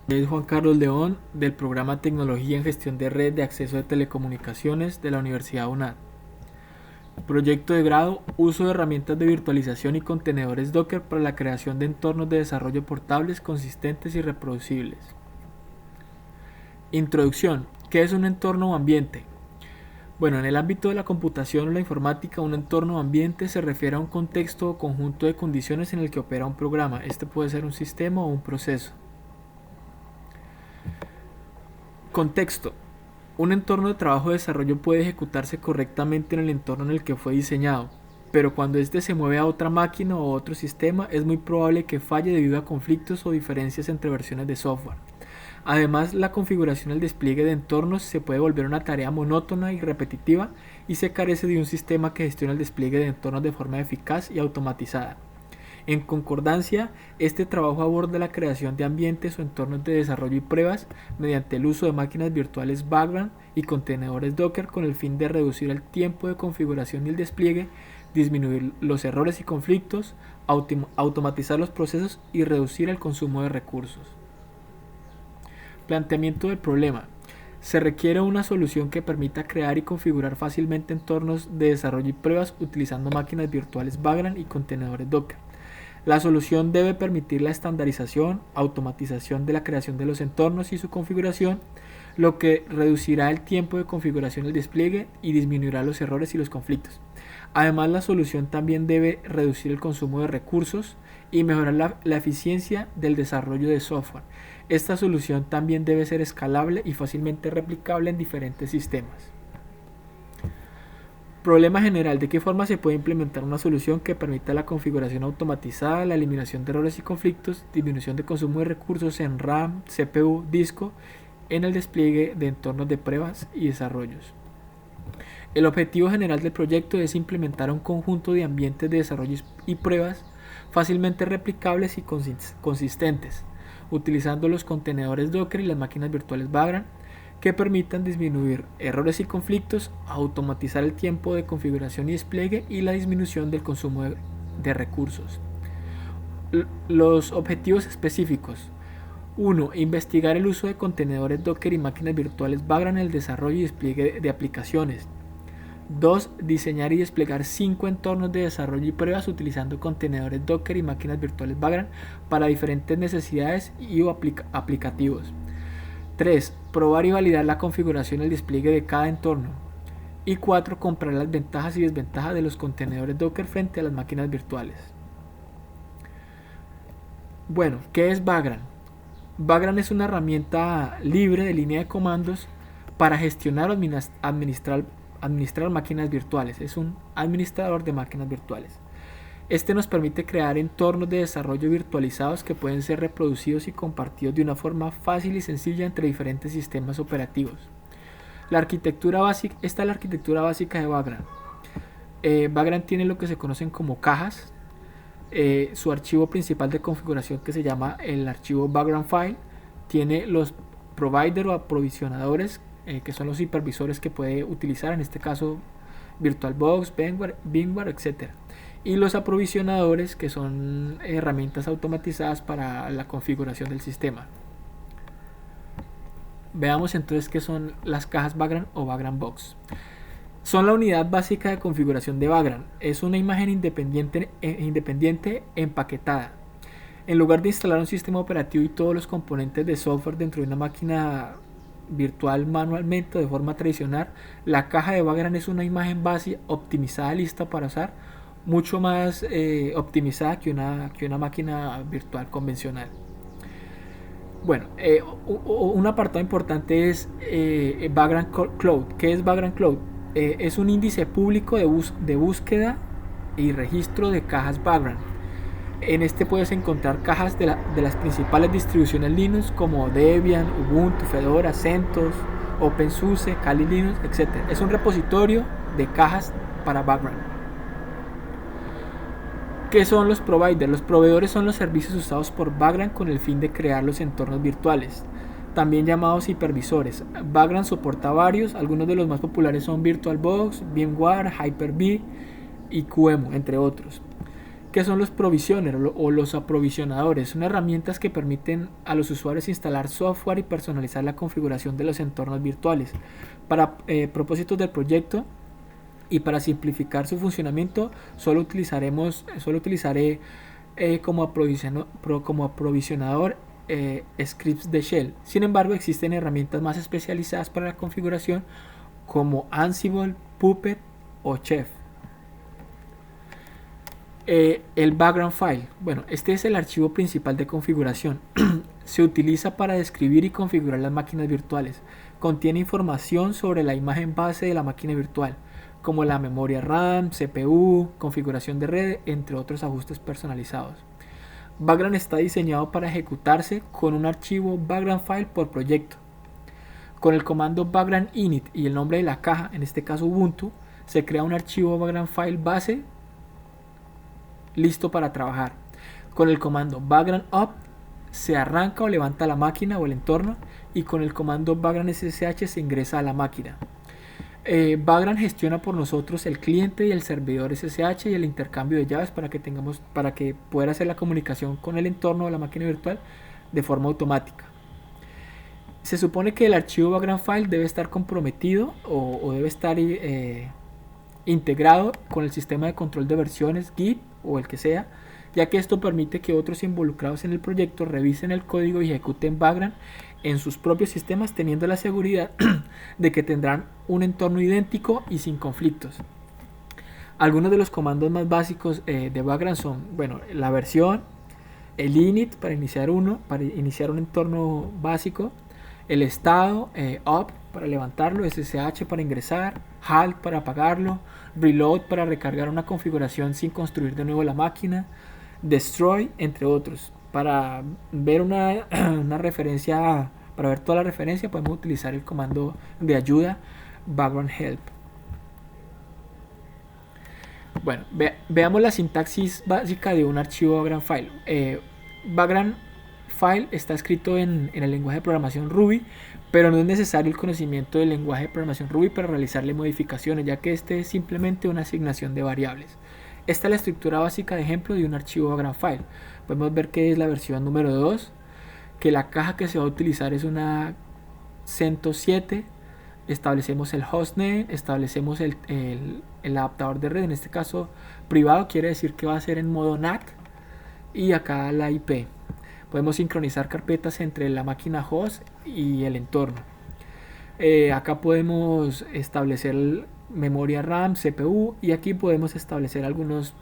Es Juan Carlos León del programa Tecnología en Gestión de Red de Acceso de Telecomunicaciones de la Universidad UNAD. Proyecto de grado: uso de herramientas de virtualización y contenedores Docker para la creación de entornos de desarrollo portables, consistentes y reproducibles. Introducción: ¿qué es un entorno o ambiente? Bueno, en el ámbito de la computación o la informática, un entorno o ambiente se refiere a un contexto o conjunto de condiciones en el que opera un programa. Este puede ser un sistema o un proceso. Contexto: un entorno de trabajo o desarrollo puede ejecutarse correctamente en el entorno en el que fue diseñado, pero cuando éste se mueve a otra máquina o otro sistema, es muy probable que falle debido a conflictos o diferencias entre versiones de software. Además, la configuración y el despliegue de entornos se puede volver una tarea monótona y repetitiva, y se carece de un sistema que gestione el despliegue de entornos de forma eficaz y automatizada. En concordancia, este trabajo aborda la creación de ambientes o entornos de desarrollo y pruebas mediante el uso de máquinas virtuales Vagrant y contenedores Docker, con el fin de reducir el tiempo de configuración y el despliegue, disminuir los errores y conflictos, automatizar los procesos y reducir el consumo de recursos. Planteamiento del problema: se requiere una solución que permita crear y configurar fácilmente entornos de desarrollo y pruebas utilizando máquinas virtuales Vagrant y contenedores Docker. La solución debe permitir la estandarización, automatización de la creación de los entornos y su configuración, lo que reducirá el tiempo de configuración y el despliegue y disminuirá los errores y los conflictos. Además, la solución también debe reducir el consumo de recursos y mejorar la eficiencia del desarrollo de software. Esta solución también debe ser escalable y fácilmente replicable en diferentes sistemas. Problema general: ¿de qué forma se puede implementar una solución que permita la configuración automatizada, la eliminación de errores y conflictos, disminución de consumo de recursos en RAM, CPU, disco, en el despliegue de entornos de pruebas y desarrollos? El objetivo general del proyecto es implementar un conjunto de ambientes de desarrollo y pruebas fácilmente replicables y consistentes, utilizando los contenedores Docker y las máquinas virtuales Vagrant, que permitan disminuir errores y conflictos, automatizar el tiempo de configuración y despliegue y la disminución del consumo de recursos. Los objetivos específicos: 1. Investigar el uso de contenedores Docker y máquinas virtuales Vagrant en el desarrollo y despliegue de aplicaciones. 2. Diseñar y desplegar 5 entornos de desarrollo y pruebas utilizando contenedores Docker y máquinas virtuales Vagrant para diferentes necesidades y aplicativos. 3. Probar y validar la configuración y el despliegue de cada entorno. Y 4. Comparar las ventajas y desventajas de los contenedores Docker frente a las máquinas virtuales. Bueno, ¿qué es Vagrant? Vagrant es una herramienta libre de línea de comandos para gestionar o administrar máquinas virtuales. Es un administrador de máquinas virtuales. Este nos permite crear entornos de desarrollo virtualizados que pueden ser reproducidos y compartidos de una forma fácil y sencilla entre diferentes sistemas operativos. Esta es la arquitectura básica de Vagrant. Vagrant tiene lo que se conocen como cajas. Su archivo principal de configuración, que se llama el archivo Vagrant File, tiene los providers o aprovisionadores, que son los hipervisores que puede utilizar, en este caso VirtualBox, VMware, etc. Y los aprovisionadores, que son herramientas automatizadas para la configuración del sistema. Veamos entonces qué son las cajas Vagrant o Vagrant Box. Son la unidad básica de configuración de Vagrant. Es una imagen independiente empaquetada. En lugar de instalar un sistema operativo y todos los componentes de software dentro de una máquina virtual manualmente o de forma tradicional, la caja de Vagrant es una imagen base optimizada, lista para usar, mucho más optimizada que una máquina virtual convencional. Bueno, un apartado importante es Vagrant Cloud. ¿Qué es Vagrant Cloud? Es un índice público de búsqueda y registro de cajas Vagrant. En este puedes encontrar cajas de las principales distribuciones Linux como Debian, Ubuntu, Fedora, CentOS, OpenSUSE, Kali Linux, etc. Es un repositorio de cajas para Vagrant. ¿Qué son los providers? Los proveedores son los servicios usados por Vagrant con el fin de crear los entornos virtuales, también llamados hipervisores. Vagrant soporta varios, algunos de los más populares son VirtualBox, VMware, Hyper-V y QEMU, entre otros. ¿Qué son los provisioners o los aprovisionadores? Son herramientas que permiten a los usuarios instalar software y personalizar la configuración de los entornos virtuales. Para propósitos del proyecto y para simplificar su funcionamiento, solo utilizaré como aprovisionador scripts de shell. Sin embargo, existen herramientas más especializadas para la configuración como Ansible, Puppet o Chef. El background file, bueno, este es el archivo principal de configuración. Se utiliza para describir y configurar las máquinas virtuales. Contiene información sobre la imagen base de la máquina virtual, como la memoria RAM, CPU, configuración de red, entre otros ajustes personalizados. Background está diseñado para ejecutarse con un archivo background file por proyecto. Con el comando background init y el nombre de la caja, en este caso Ubuntu, se crea un archivo background file base listo para trabajar. Con el comando background up se arranca o levanta la máquina o el entorno, y con el comando background ssh se ingresa a la máquina. Background gestiona por nosotros el cliente y el servidor SSH y el intercambio de llaves para que pueda hacer la comunicación con el entorno o la máquina virtual de forma automática. Se supone que el archivo background file debe estar comprometido o debe estar integrado con el sistema de control de versiones Git o el que sea, ya que esto permite que otros involucrados en el proyecto revisen el código y ejecuten background en sus propios sistemas, teniendo la seguridad de que tendrán un entorno idéntico y sin conflictos. Algunos de los comandos más básicos de background son, bueno, la versión, el init para iniciar un entorno básico, el estado, up para levantarlo, ssh para ingresar, halt para apagarlo, reload para recargar una configuración sin construir de nuevo la máquina, destroy, entre otros. Para ver una referencia, para ver toda la referencia, podemos utilizar el comando de ayuda background help. Bueno, veamos la sintaxis básica de un archivo background file. Background file está escrito en el lenguaje de programación Ruby, pero no es necesario el conocimiento del lenguaje de programación Ruby para realizarle modificaciones, ya que este es simplemente una asignación de variables. Esta es la estructura básica de ejemplo de un archivo background file. Podemos ver que es la versión número 2, que la caja que se va a utilizar es una CentOS 7, establecemos el hostname, establecemos el adaptador de red, en este caso privado, quiere decir que va a ser en modo NAT, y acá la IP. Podemos sincronizar carpetas entre la máquina host y el entorno. Acá podemos establecer memoria RAM, CPU, y aquí podemos establecer algunos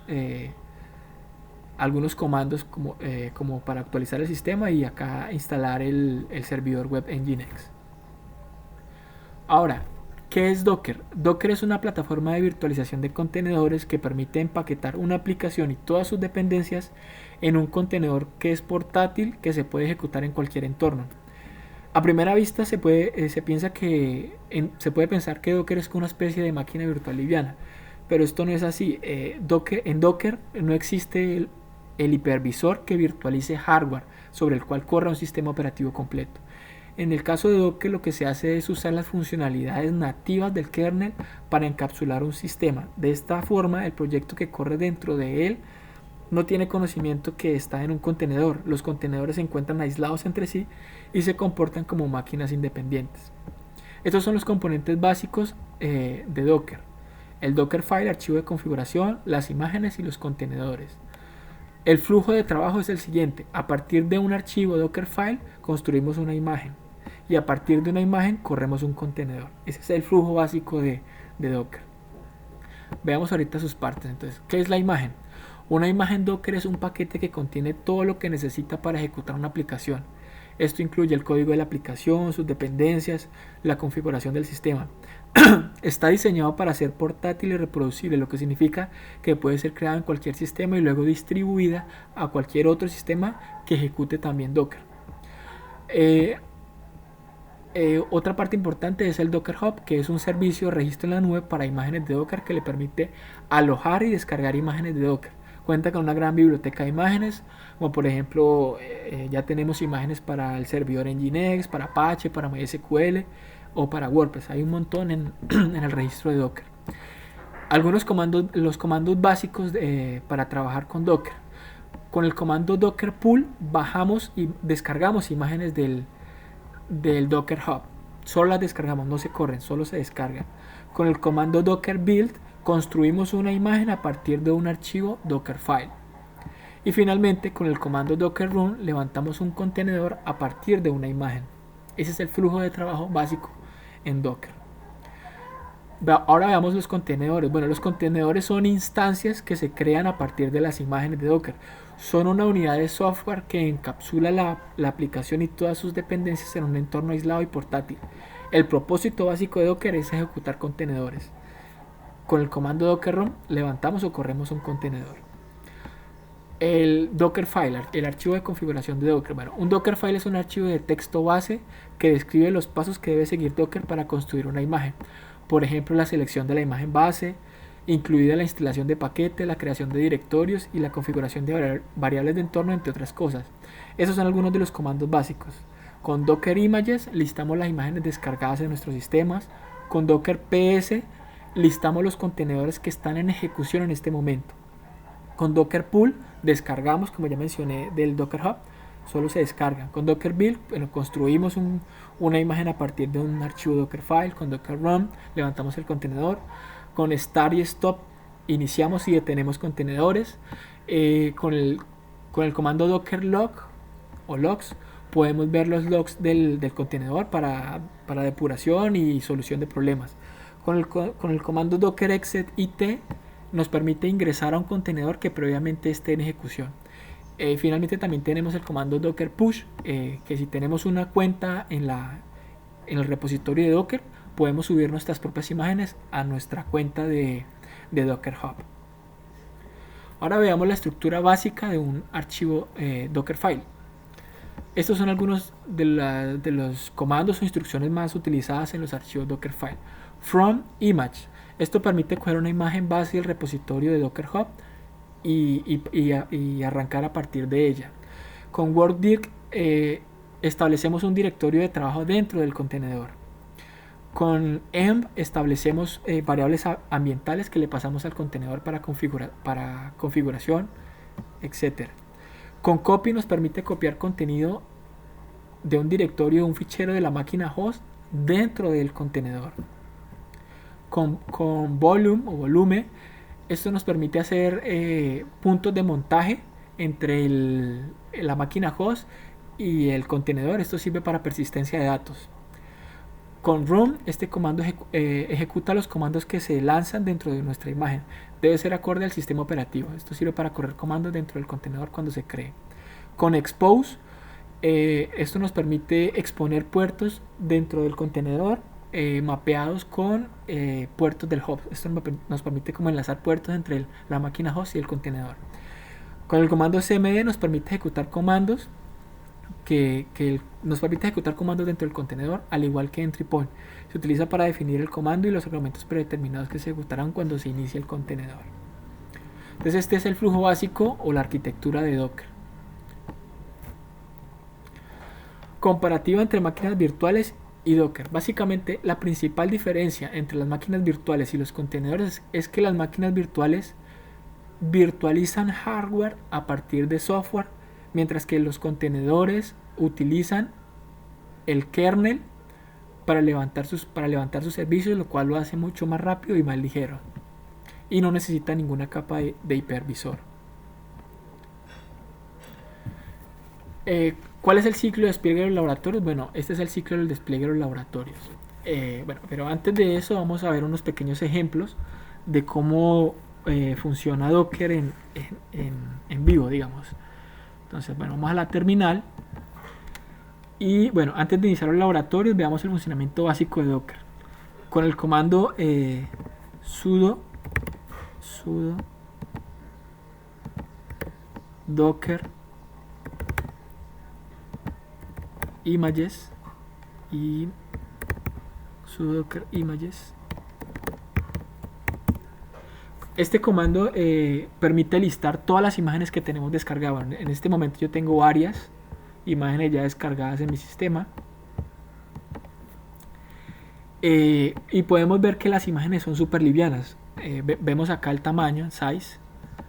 comandos como para actualizar el sistema, y acá instalar el servidor web Nginx. Ahora, ¿qué es Docker? Docker es una plataforma de virtualización de contenedores que permite empaquetar una aplicación y todas sus dependencias en un contenedor que es portátil, que se puede ejecutar en cualquier entorno. A primera vista se puede pensar que Docker es una especie de máquina virtual liviana, pero esto no es así. En Docker no existe el hipervisor que virtualice hardware sobre el cual corra un sistema operativo completo. En el caso de Docker, lo que se hace es usar las funcionalidades nativas del kernel para encapsular un sistema. De esta forma, el proyecto que corre dentro de él no tiene conocimiento que está en un contenedor. Los contenedores se encuentran aislados entre sí y se comportan como máquinas independientes. Estos son los componentes básicos de Docker: el Dockerfile, archivo de configuración, las imágenes y los contenedores. El flujo de trabajo es el siguiente: a partir de un archivo Dockerfile construimos una imagen, y a partir de una imagen corremos un contenedor. Ese es el flujo básico de Docker. Veamos ahorita sus partes. Entonces, ¿qué es la imagen? Una imagen Docker es un paquete que contiene todo lo que necesita para ejecutar una aplicación. Esto incluye el código de la aplicación, sus dependencias, la configuración del sistema. Está diseñado para ser portátil y reproducible, lo que significa que puede ser creado en cualquier sistema y luego distribuida a cualquier otro sistema que ejecute también Docker. Otra parte importante es el Docker Hub, que es un servicio de registro en la nube para imágenes de Docker que le permite alojar y descargar imágenes de Docker. Cuenta con una gran biblioteca de imágenes, como por ejemplo ya tenemos imágenes para el servidor Nginx, para Apache, para MySQL o para WordPress. Hay un montón en el registro de Docker. Los comandos básicos para trabajar con Docker. Con el comando docker pull bajamos y descargamos imágenes del Docker Hub. Solo las descargamos, no se corren, solo se descargan. Con el comando docker build construimos una imagen a partir de un archivo Dockerfile. Y finalmente con el comando docker run levantamos un contenedor a partir de una imagen. Ese es el flujo de trabajo básico en Docker. Ahora veamos los contenedores. Bueno, los contenedores son instancias que se crean a partir de las imágenes de Docker. Son una unidad de software que encapsula la aplicación y todas sus dependencias en un entorno aislado y portátil. El propósito básico de Docker es ejecutar contenedores. Con el comando docker run levantamos o corremos un contenedor. El Dockerfile, el archivo de configuración de Docker. Bueno, un Dockerfile es un archivo de texto base que describe los pasos que debe seguir Docker para construir una imagen. Por ejemplo, la selección de la imagen base, incluida la instalación de paquetes, la creación de directorios y la configuración de variables de entorno, entre otras cosas. Esos son algunos de los comandos básicos. Con Docker Images listamos las imágenes descargadas en nuestros sistemas. Con Docker PS listamos los contenedores que están en ejecución en este momento. Con Docker Pull descargamos, como ya mencioné, del Docker Hub, solo se descargan. Con Docker Build, bueno, construimos una imagen a partir de un archivo Dockerfile. Con Docker Run levantamos el contenedor. Con Start y Stop iniciamos y detenemos contenedores. Con el comando Docker Log o Logs podemos ver los logs del contenedor para depuración y solución de problemas. Con el comando Docker Exit IT nos permite ingresar a un contenedor que previamente esté en ejecución. Finalmente también tenemos el comando Docker Push, que si tenemos una cuenta en el repositorio de Docker, podemos subir nuestras propias imágenes a nuestra cuenta de Docker Hub. Ahora veamos la estructura básica de un archivo Dockerfile. Estos son algunos de los comandos o instrucciones más utilizadas en los archivos Dockerfile. From Image. Esto permite coger una imagen base del repositorio de Docker Hub y arrancar a partir de ella. Con WorkDirect establecemos un directorio de trabajo dentro del contenedor. Con env establecemos variables ambientales que le pasamos al contenedor para configuración, etc. Con copy nos permite copiar contenido de un directorio de un fichero de la máquina host dentro del contenedor. Con volume, esto nos permite hacer puntos de montaje entre la máquina host y el contenedor. Esto sirve para persistencia de datos. Con run, este comando ejecuta los comandos que se lanzan dentro de nuestra imagen. Debe ser acorde al sistema operativo. Esto sirve para correr comandos dentro del contenedor cuando se cree. Con expose, esto nos permite exponer puertos dentro del contenedor mapeados con puertos del hub. Esto nos permite como enlazar puertos entre la máquina host y el contenedor. Con el comando cmd nos permite ejecutar comandos dentro del contenedor, al igual que entry point. Se utiliza para definir el comando y los argumentos predeterminados que se ejecutarán cuando se inicie el contenedor. Entonces este es el flujo básico o la arquitectura de Docker. Comparativa entre máquinas virtuales y Docker. Básicamente la principal diferencia entre las máquinas virtuales y los contenedores es que las máquinas virtuales virtualizan hardware a partir de software, mientras que los contenedores utilizan el kernel para levantar sus servicios, lo cual lo hace mucho más rápido y más ligero y no necesita ninguna capa de hipervisor. ¿Cuál es el ciclo de despliegue de los laboratorios? Bueno, este es el ciclo del despliegue de los laboratorios. Pero antes de eso vamos a ver unos pequeños ejemplos de cómo funciona Docker en vivo, digamos. Entonces, bueno, vamos a la terminal. Y bueno, antes de iniciar los laboratorios, veamos el funcionamiento básico de Docker. Con el comando sudo docker images y sudo docker images. Este comando permite listar todas las imágenes que tenemos descargadas. En este momento yo tengo varias imágenes ya descargadas en mi sistema. Y podemos ver que las imágenes son súper livianas. vemos acá el tamaño, size,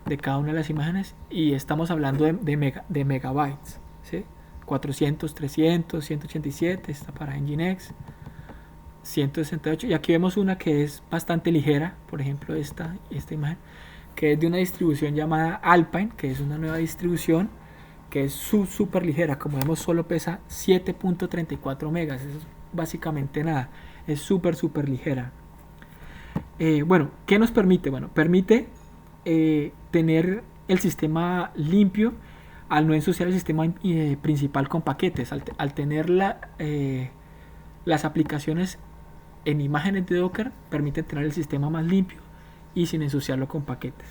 de cada una de las imágenes y estamos hablando de megabytes, ¿sí? 400, 300, 187, está para Nginx, 168, y aquí vemos una que es bastante ligera, por ejemplo esta imagen, que es de una distribución llamada Alpine, que es una nueva distribución que es súper ligera, como vemos solo pesa 7.34 megas, eso es básicamente nada, es súper ligera. Bueno, ¿qué nos permite? Bueno, permite tener el sistema limpio al no ensuciar el sistema principal con paquetes, al tener las aplicaciones en imágenes de Docker, permite tener el sistema más limpio y sin ensuciarlo con paquetes.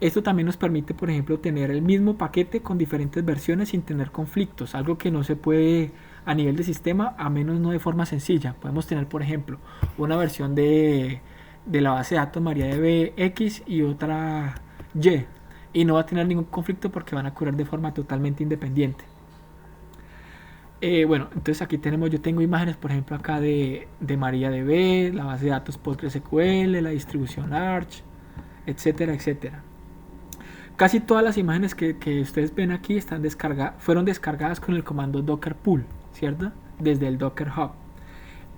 Esto también nos permite, por ejemplo, tener el mismo paquete con diferentes versiones sin tener conflictos, algo que no se puede a nivel de sistema, a menos no de forma sencilla. Podemos tener, por ejemplo, una versión de la base de datos MariaDB X y otra Y no va a tener ningún conflicto porque van a correr de forma totalmente independiente. Bueno, entonces aquí yo tengo imágenes, por ejemplo, acá de MariaDB, la base de datos PostgreSQL, la distribución Arch, etcétera, etcétera. Casi todas las imágenes que ustedes ven aquí fueron descargadas con el comando docker pull, ¿cierto? Desde el Docker Hub,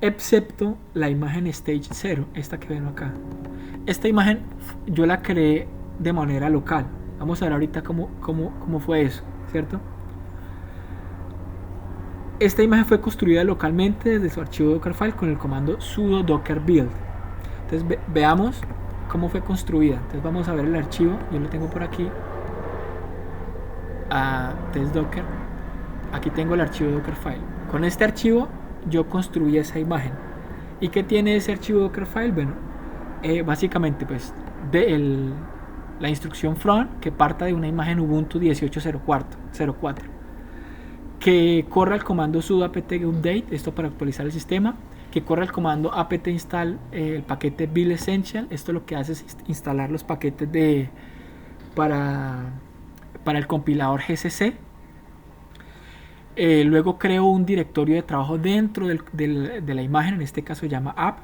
excepto la imagen stage 0, esta que ven acá. Esta imagen yo la creé de manera local. Vamos a ver ahorita cómo fue eso, ¿cierto? Esta imagen fue construida localmente desde su archivo Dockerfile con el comando sudo docker build. Entonces veamos cómo fue construida. Entonces vamos a ver el archivo, yo lo tengo por aquí, test docker. Aquí tengo el archivo Dockerfile. Con este archivo yo construí esa imagen. ¿Y qué tiene ese archivo Dockerfile? Bueno, básicamente pues la instrucción front, que parta de una imagen Ubuntu 18.04, que corra el comando sudo apt update, esto para actualizar el sistema, que corra el comando apt install el paquete build essential, esto lo que hace es instalar los paquetes para el compilador GCC. Luego creo un directorio de trabajo dentro de la imagen, en este caso se llama app,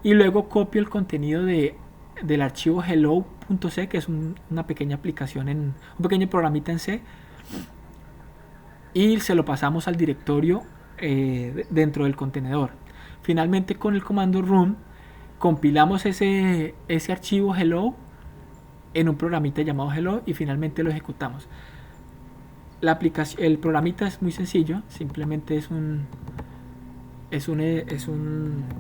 y luego copio el contenido del archivo hello.c, que es una pequeña aplicación, un pequeño programita en C, y se lo pasamos al directorio dentro del contenedor. Finalmente, con el comando run compilamos ese archivo hello en un programita llamado hello y finalmente lo ejecutamos. El programita es muy sencillo, simplemente es un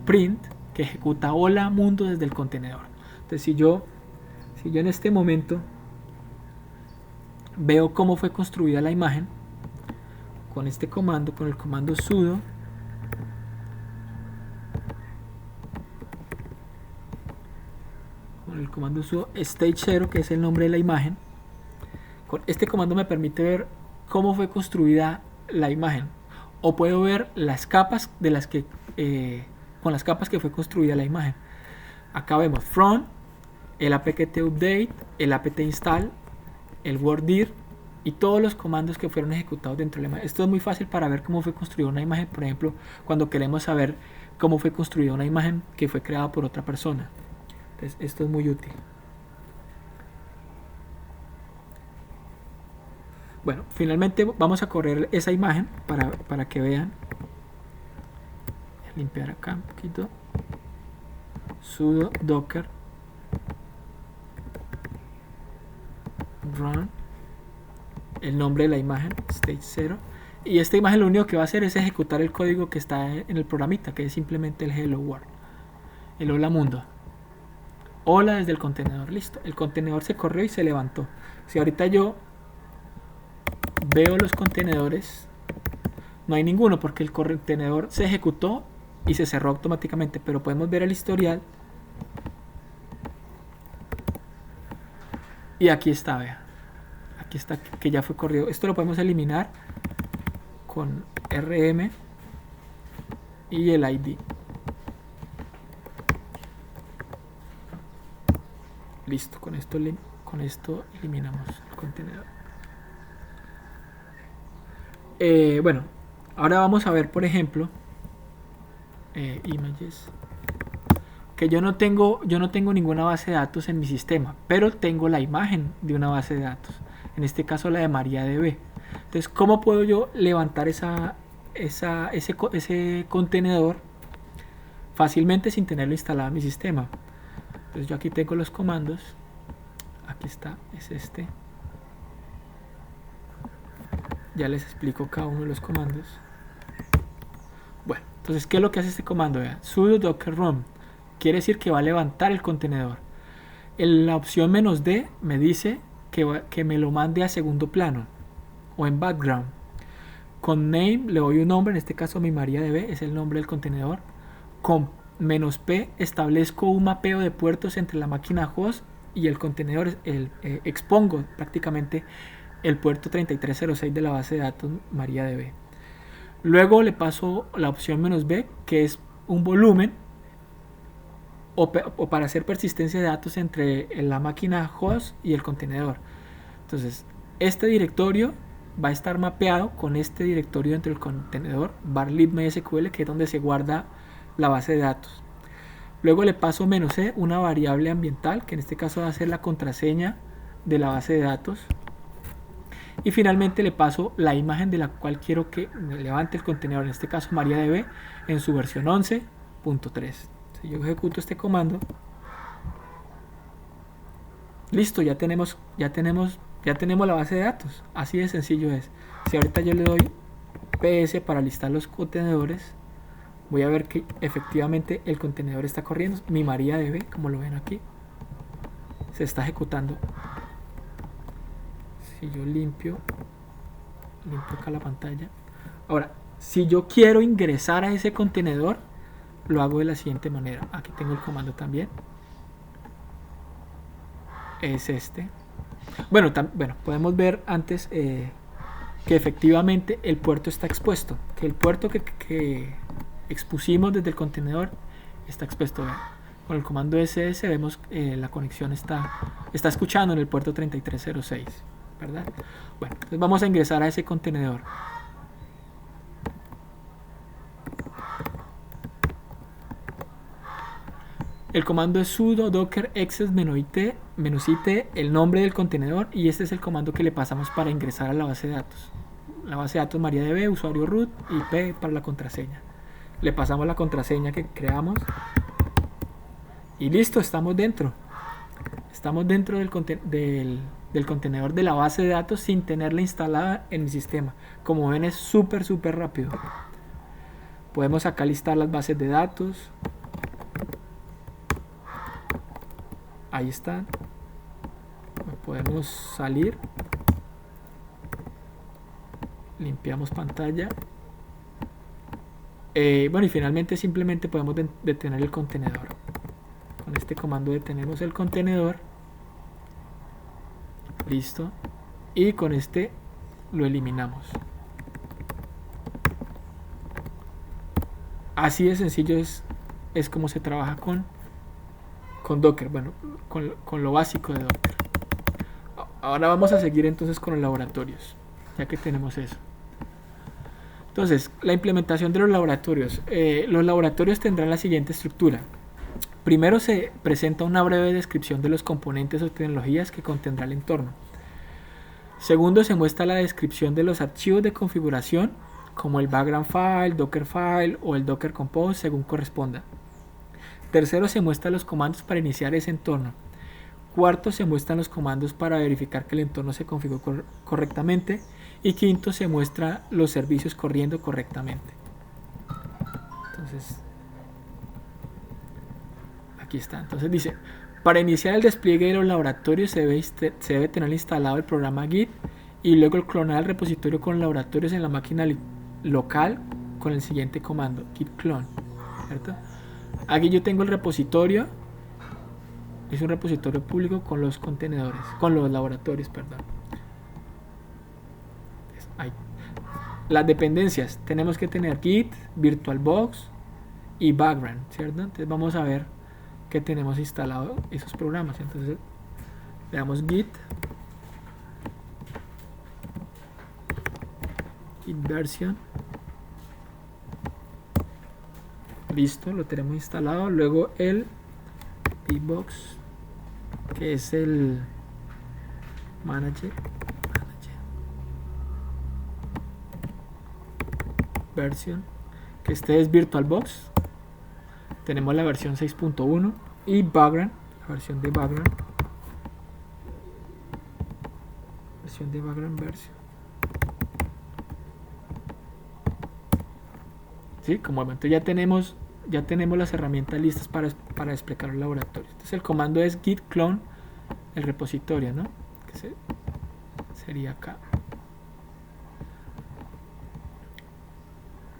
print que ejecuta hola mundo desde el contenedor. Entonces si yo en este momento veo cómo fue construida la imagen con este comando, con el comando sudo stage 0, que es el nombre de la imagen, con este comando me permite ver cómo fue construida la imagen, o puedo ver las capas con las capas que fue construida la imagen. Acá vemos from, el apt update, el apt install, el worddir y todos los comandos que fueron ejecutados dentro de la imagen. Esto es muy fácil para ver cómo fue construida una imagen, por ejemplo, cuando queremos saber cómo fue construida una imagen que fue creada por otra persona. Entonces, esto es muy útil. Bueno, finalmente vamos a correr esa imagen para que vean. Voy a limpiar acá un poquito. Sudo docker run, el nombre de la imagen stage 0, y esta imagen lo único que va a hacer es ejecutar el código que está en el programita, que es simplemente el hello world, el hola mundo, hola desde el contenedor. Listo, el contenedor se corrió y se levantó. Si ahorita yo veo los contenedores, no hay ninguno porque el contenedor se ejecutó y se cerró automáticamente, pero podemos ver el historial y aquí está, vea, aquí está que ya fue corrido. Esto lo podemos eliminar con rm y el id. Listo, con esto eliminamos el contenedor. Bueno, ahora vamos a ver, por ejemplo, images. Ok, que yo no tengo ninguna base de datos en mi sistema, pero tengo la imagen de una base de datos, en este caso la de MariaDB. Entonces, ¿cómo puedo yo levantar ese contenedor fácilmente sin tenerlo instalado en mi sistema? Entonces yo aquí tengo los comandos, aquí está, es este. Ya les explico cada uno de los comandos. Bueno, entonces, ¿qué es lo que hace este comando? Vean, sudo docker run quiere decir que va a levantar el contenedor. En la opción "-d" me dice que me lo mande a segundo plano o en background. Con name le doy un nombre, en este caso mi MariaDB es el nombre del contenedor. Con "-p" establezco un mapeo de puertos entre la máquina host y el contenedor. Expongo prácticamente el puerto 3306 de la base de datos MariaDB. Luego le paso la opción "-b", que es un volumen o para hacer persistencia de datos entre la máquina host y el contenedor. Entonces, este directorio va a estar mapeado con este directorio dentro del contenedor var_lib_mysql, que es donde se guarda la base de datos. Luego le paso "-c", una variable ambiental, que en este caso va a ser la contraseña de la base de datos. Y finalmente le paso la imagen de la cual quiero que levante el contenedor, en este caso MariaDB, en su versión 11.3. Si yo ejecuto este comando, listo, ya tenemos la base de datos. Así de sencillo es. Si ahorita yo le doy PS para listar los contenedores, voy a ver que efectivamente el contenedor está corriendo. Mi MariaDB, como lo ven aquí, se está ejecutando. Si yo limpio acá la pantalla. Ahora, si yo quiero ingresar a ese contenedor, lo hago de la siguiente manera. Aquí tengo el comando también. Es este. Bueno, podemos ver antes que efectivamente el puerto está expuesto. Que el puerto que expusimos desde el contenedor está expuesto. Con el comando SS vemos la conexión está escuchando en el puerto 3306. ¿Verdad? Bueno, entonces vamos a ingresar a ese contenedor. El comando es sudo docker access -it, el nombre del contenedor, y este es el comando que le pasamos para ingresar a la base de datos. La base de datos MariaDB, usuario root, IP para la contraseña. Le pasamos la contraseña que creamos y listo, estamos dentro. Estamos dentro del contenedor de la base de datos sin tenerla instalada en mi sistema. Como ven, es súper rápido. Podemos acá listar las bases de datos. Ahí están. Podemos salir. Limpiamos pantalla. Bueno, y finalmente simplemente podemos detener el contenedor. Con este comando detenemos el contenedor. Listo. Y con este lo eliminamos. Así de sencillo es como se trabaja con Docker. Bueno, con lo básico de Docker. Ahora vamos a seguir entonces con los laboratorios, ya que tenemos eso. Entonces, la implementación de los laboratorios. Los laboratorios tendrán la siguiente estructura. Primero se presenta una breve descripción de los componentes o tecnologías que contendrá el entorno. Segundo, se muestra la descripción de los archivos de configuración, como el background file, docker file o el docker compose, según corresponda. Tercero, se muestran los comandos para iniciar ese entorno. Cuarto, se muestran los comandos para verificar que el entorno se configuró correctamente. Y quinto, se muestran los servicios corriendo correctamente. Entonces, aquí está. Entonces dice, para iniciar el despliegue de los laboratorios se debe tener instalado el programa Git y luego clonar el repositorio con laboratorios en la máquina local con el siguiente comando, git clone, ¿cierto? Aquí yo tengo el repositorio, es un repositorio público con los contenedores, con los laboratorios, perdón. Ahí. Las dependencias, tenemos que tener Git, VirtualBox y Background, ¿cierto? Entonces vamos a ver que tenemos instalado esos programas. Entonces le damos Git version. Listo, lo tenemos instalado. Luego el dbox, que es el manager version, que este es VirtualBox. Tenemos la versión 6.1 y background, la versión de background, version. ¿Sí? Como momento ya tenemos las herramientas listas para desplegar el laboratorio. Entonces el comando es git clone el repositorio, ¿no? Que sería acá.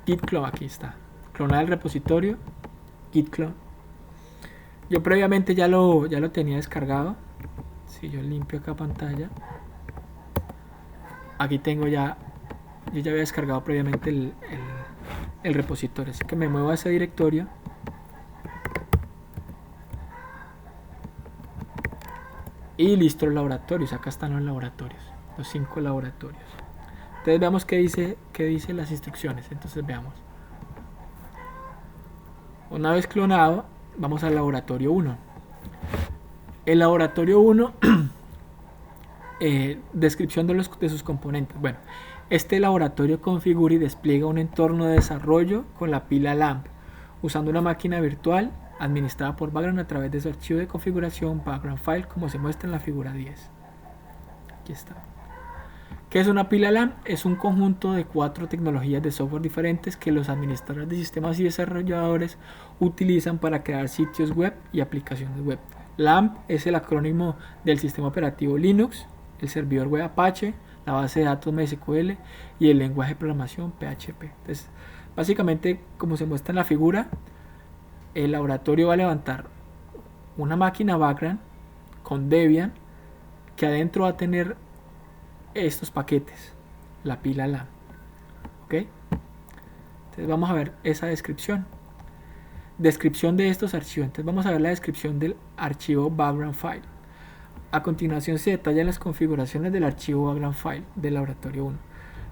Git clone, aquí está. Clonar el repositorio, git clone. Yo previamente ya lo tenía descargado. Si yo limpio acá pantalla, aquí tengo yo ya había descargado previamente el repositorio, así que me muevo a ese directorio y listo los laboratorios. Acá están los laboratorios, los 5 laboratorios. Entonces veamos qué dice las instrucciones. Entonces veamos. Una vez clonado, vamos al laboratorio 1. El laboratorio 1, descripción de sus componentes. Bueno, este laboratorio configura y despliega un entorno de desarrollo con la pila LAMP, usando una máquina virtual administrada por Vagrant a través de su archivo de configuración background file, como se muestra en la figura 10. Aquí está. ¿Qué es una pila LAMP? Es un conjunto de 4 tecnologías de software diferentes que los administradores de sistemas y desarrolladores utilizan para crear sitios web y aplicaciones web. LAMP es el acrónimo del sistema operativo Linux, el servidor web Apache, la base de datos MySQL y el lenguaje de programación PHP. Entonces, básicamente, como se muestra en la figura, el laboratorio va a levantar una máquina background con Debian, que adentro va a tener estos paquetes, la pila LAMP. ¿Ok? Entonces vamos a ver esa descripción. Descripción de estos archivos. Entonces vamos a ver la descripción del archivo background file. A continuación se detallan las configuraciones del archivo background file del laboratorio 1.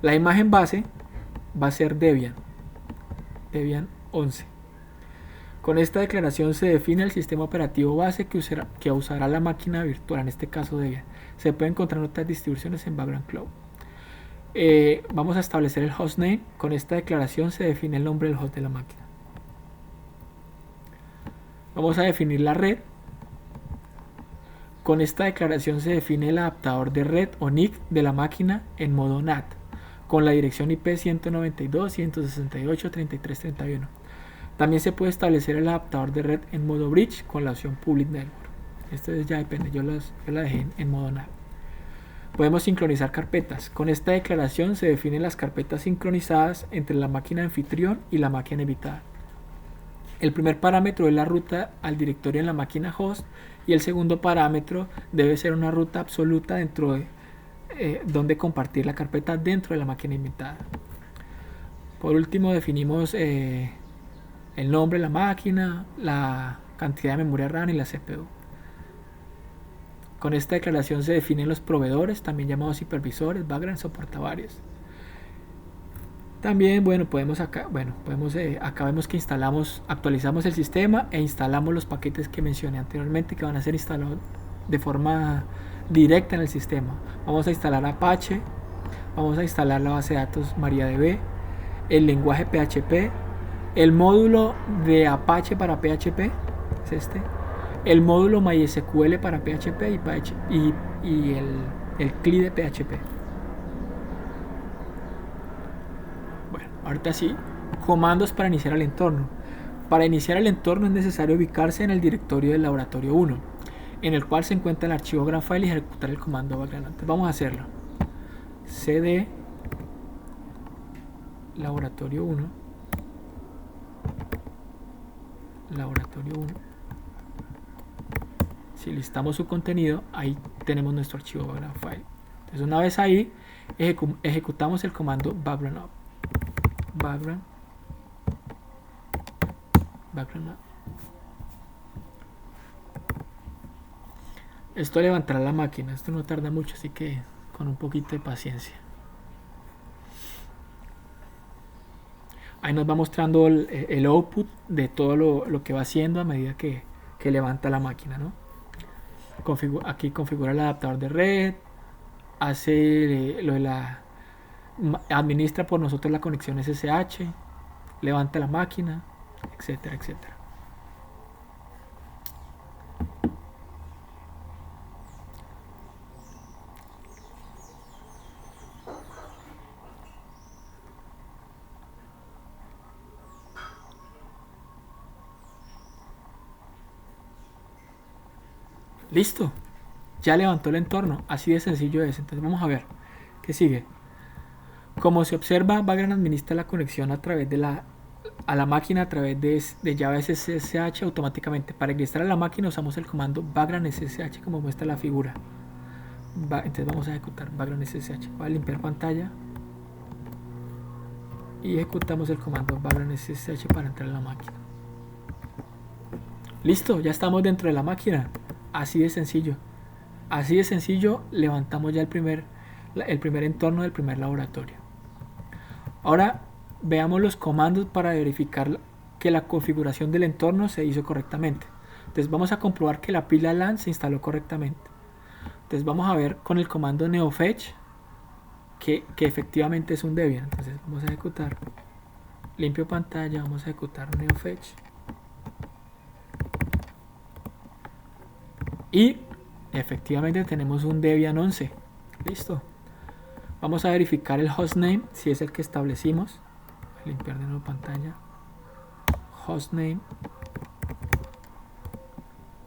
La imagen base va a ser Debian 11. Con esta declaración se define el sistema operativo base que usará la máquina virtual, en este caso Debian. Se pueden encontrar otras distribuciones en Background Cloud. Vamos a establecer el hostname. Con esta declaración se define el nombre del host de la máquina. Vamos a definir la red. Con esta declaración se define el adaptador de red o NIC de la máquina en modo NAT, con la dirección IP 192.168.33.31. También se puede establecer el adaptador de red en modo bridge con la opción Public Network. Esto ya depende, yo la dejé en modo NAT. Podemos sincronizar carpetas. Con esta declaración se definen las carpetas sincronizadas entre la máquina anfitrión y la máquina invitada. El primer parámetro es la ruta al directorio en la máquina host y el segundo parámetro debe ser una ruta absoluta dentro de donde compartir la carpeta dentro de la máquina invitada. Por último definimos el nombre de la máquina, la cantidad de memoria RAM y la CPU. Con esta declaración se definen los proveedores, también llamados hipervisores, background o portavarios. También, acá vemos que actualizamos el sistema e instalamos los paquetes que mencioné anteriormente que van a ser instalados de forma directa en el sistema. Vamos a instalar Apache, vamos a instalar la base de datos MariaDB, el lenguaje PHP, el módulo de Apache para PHP, es este, el módulo MySQL para PHP y el CLI de PHP. Bueno, ahorita sí, comandos para iniciar el entorno. Para iniciar el entorno es necesario ubicarse en el directorio del laboratorio 1, en el cual se encuentra el archivo background file y ejecutar el comando background. Entonces vamos a hacerlo. cd laboratorio 1 Si listamos su contenido, ahí tenemos nuestro archivo background file. Entonces una vez ahí, ejecutamos el comando background up. Background up. Esto levantará la máquina. Esto no tarda mucho, así que con un poquito de paciencia. Ahí nos va mostrando el output de todo lo que va haciendo a medida que que levanta la máquina, ¿no? Aquí configura el adaptador de red, hace lo de la administra por nosotros la conexión SSH, levanta la máquina, etcétera, etcétera. Listo, ya levantó el entorno, así de sencillo es. Entonces vamos a ver qué sigue. Como se observa, Vagrant administra la conexión a través de a la máquina a través de llaves SSH automáticamente. Para ingresar a la máquina usamos el comando Vagrant SSH como muestra la figura. Entonces vamos a ejecutar Vagrant SSH. Va a limpiar pantalla y ejecutamos el comando Vagrant SSH para entrar a la máquina. Listo, ya estamos dentro de la máquina. Así de sencillo. Así de sencillo levantamos ya el primer entorno del primer laboratorio. Ahora veamos los comandos para verificar que la configuración del entorno se hizo correctamente. Entonces vamos a comprobar que la pila LAN se instaló correctamente. Entonces vamos a ver con el comando neofetch que efectivamente es un Debian. Entonces vamos a ejecutar limpio pantalla, vamos a ejecutar neofetch y efectivamente tenemos un Debian 11. Listo. Vamos a verificar el hostname si es el que establecimos. Voy a limpiar de nuevo pantalla. Hostname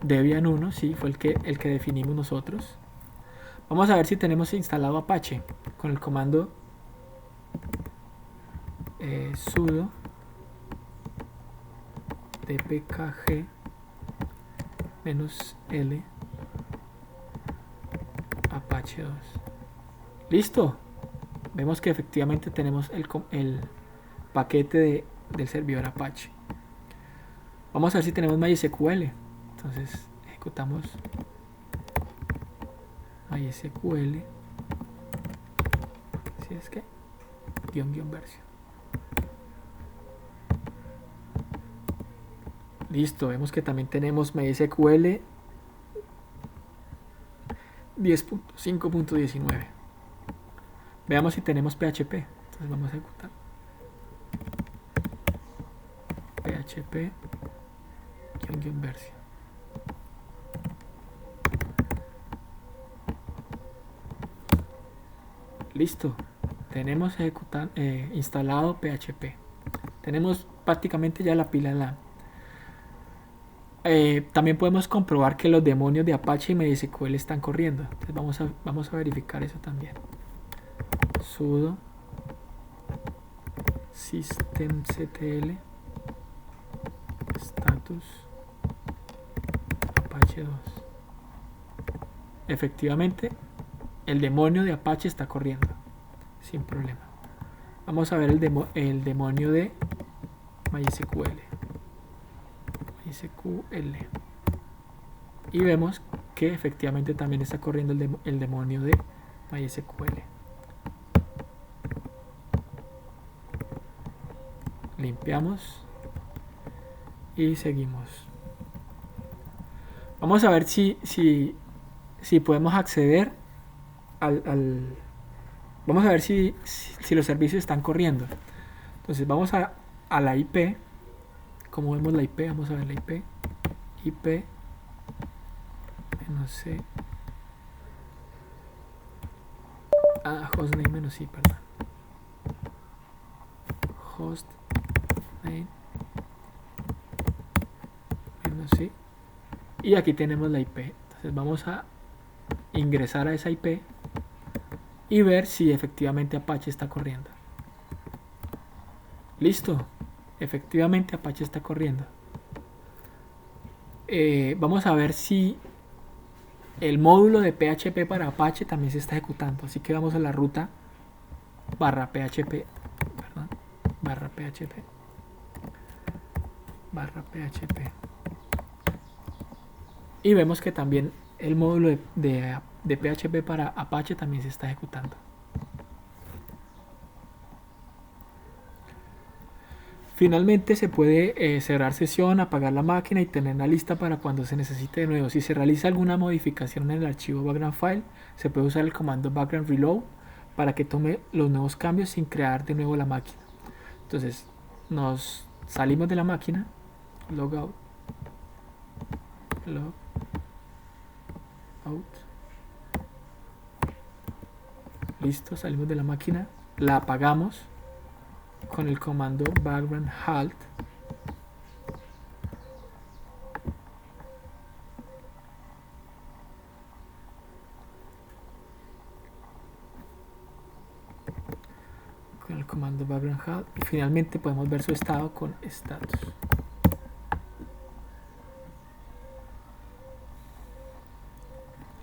Debian 1, sí, fue el que definimos nosotros. Vamos a ver si tenemos instalado Apache con el comando sudo dpkg -l Apache 2. Listo. Vemos que efectivamente tenemos el paquete del servidor Apache. Vamos a ver si tenemos MySQL. Entonces ejecutamos MySQL. Si es que --versión. Listo, vemos que también tenemos MySQL 10.5.19. Veamos si tenemos PHP. Entonces vamos a ejecutar PHP --versión. Listo, tenemos instalado PHP. Tenemos prácticamente ya la pila LAN. También podemos comprobar que los demonios de Apache y MySQL están corriendo. Entonces vamos a verificar eso también. Sudo systemctl status Apache 2. Efectivamente, el demonio de Apache está corriendo sin problema. Vamos a ver el demonio de MySQL. Y vemos que efectivamente también está corriendo el demonio de MySQL. Limpiamos y seguimos. Vamos a ver si podemos acceder vamos a ver si los servicios están corriendo. Entonces vamos a la IP. Como vemos la IP, vamos a ver la IP. IP -c. Hostname -c, perdón. Hostname -c. Y aquí tenemos la IP. Entonces vamos a ingresar a esa IP y ver si efectivamente Apache está corriendo. Listo. Efectivamente Apache está corriendo. Vamos a ver si el módulo de PHP para Apache también se está ejecutando. Así que vamos a la ruta /php y vemos que también el módulo de PHP para Apache también se está ejecutando. Finalmente se puede cerrar sesión, apagar la máquina y tenerla lista para cuando se necesite de nuevo. Si se realiza alguna modificación en el archivo background file, se puede usar el comando background reload para que tome los nuevos cambios sin crear de nuevo la máquina. Entonces nos salimos de la máquina, logout, logout, listo, salimos de la máquina, la apagamos con el comando background halt. Con el comando background halt y finalmente podemos ver su estado con status.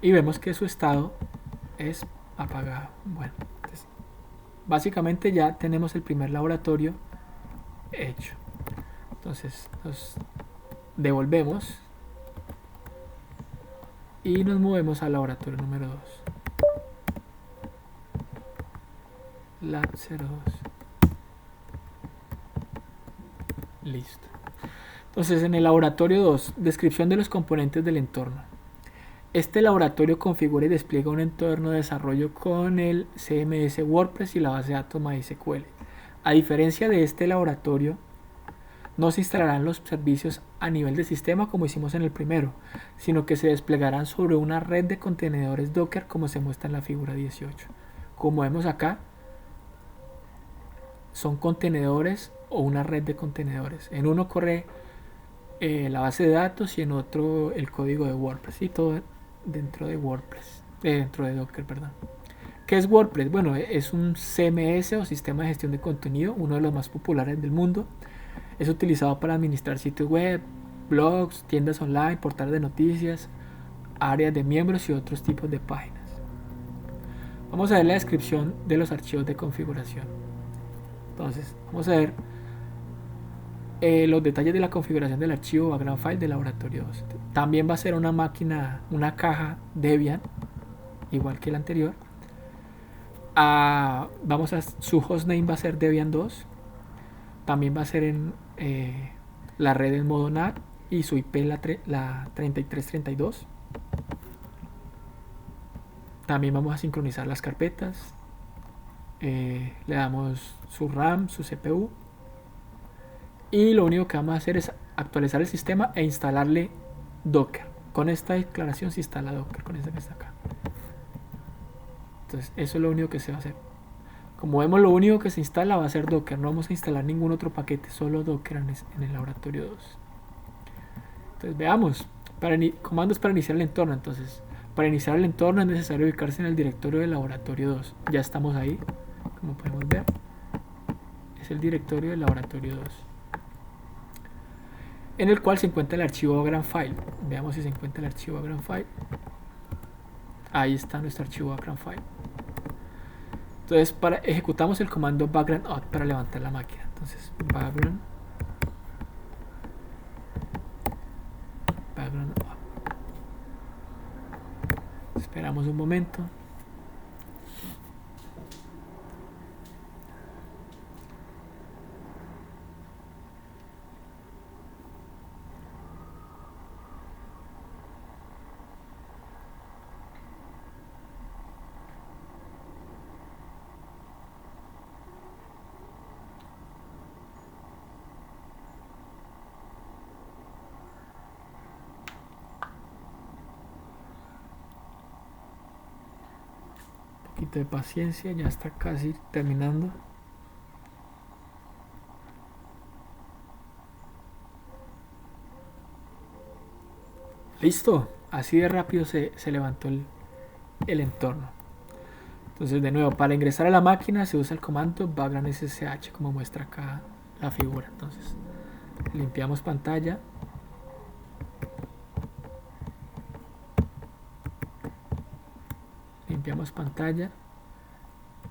Y vemos que su estado es apagado. Bueno, entonces, básicamente ya tenemos el primer laboratorio hecho. Entonces nos devolvemos y nos movemos al laboratorio número 2. Lab 02. Listo. Entonces en el laboratorio 2, descripción de los componentes del entorno. Este laboratorio configura y despliega un entorno de desarrollo con el CMS WordPress y la base de datos MySQL. A diferencia de este laboratorio, no se instalarán los servicios a nivel de sistema como hicimos en el primero, sino que se desplegarán sobre una red de contenedores Docker como se muestra en la figura 18. Como vemos acá, son contenedores o una red de contenedores. En uno corre la base de datos y en otro el código de WordPress, y todo dentro de WordPress, dentro de Docker, perdón. ¿Qué es WordPress? Bueno, es un CMS o sistema de gestión de contenido, uno de los más populares del mundo. Es utilizado para administrar sitios web, blogs, tiendas online, portales de noticias, áreas de miembros y otros tipos de páginas. Vamos a ver la descripción de los archivos de configuración. Entonces, vamos a ver los detalles de la configuración del archivo background file del laboratorio 2. También va a ser una máquina, una caja Debian, igual que el anterior. Su hostname va a ser Debian 2. También va a ser en la red en modo NAT y su IP la 3332. También vamos a sincronizar las carpetas. Le damos su RAM, su CPU. Y lo único que vamos a hacer es actualizar el sistema e instalarle Docker. Con esta declaración se instala Docker, con esta que está acá. Entonces eso es lo único que se va a hacer. Como vemos, lo único que se instala va a ser Docker. No vamos a instalar ningún otro paquete, solo Docker en el laboratorio 2. Entonces veamos, comandos para iniciar el entorno. Entonces, para iniciar el entorno es necesario ubicarse en el directorio del laboratorio 2. Ya estamos ahí, como podemos ver. Es el directorio del laboratorio 2, en el cual se encuentra el archivo background file. Veamos si se encuentra el archivo background file. Ahí está nuestro archivo background file. Entonces ejecutamos el comando background out para levantar la máquina. Entonces background out. Esperamos un momento. De paciencia, ya está casi terminando. Listo, así de rápido se levantó el entorno. Entonces, de nuevo, para ingresar a la máquina se usa el comando background ssh, como muestra acá la figura. Entonces limpiamos pantalla,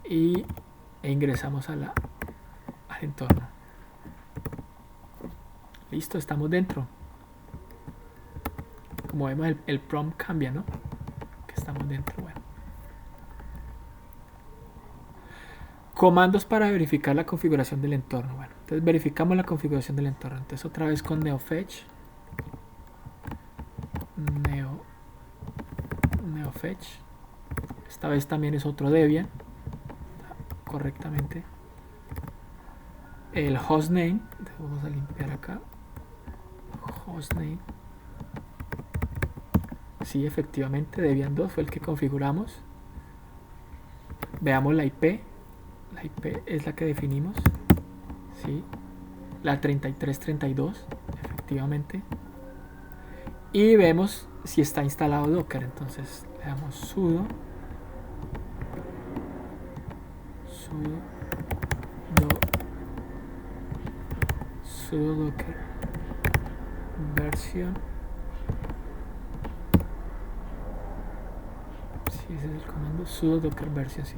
e ingresamos al entorno. Listo, estamos dentro. Como vemos, el prompt cambia, ¿no? Que estamos dentro. Bueno, Comandos para verificar la configuración del entorno. Bueno, entonces verificamos la configuración del entorno. Entonces otra vez con neofetch. Neofetch. Esta vez también es otro Debian. Correctamente. El hostname. Vamos a limpiar acá. Hostname. Sí, efectivamente, Debian 2 fue el que configuramos. Veamos la IP. La IP es la que definimos. Sí. La 3332, efectivamente. Y vemos si está instalado Docker. Entonces le damos sudo docker version. Sí, ese es el comando, sudo docker version, sí.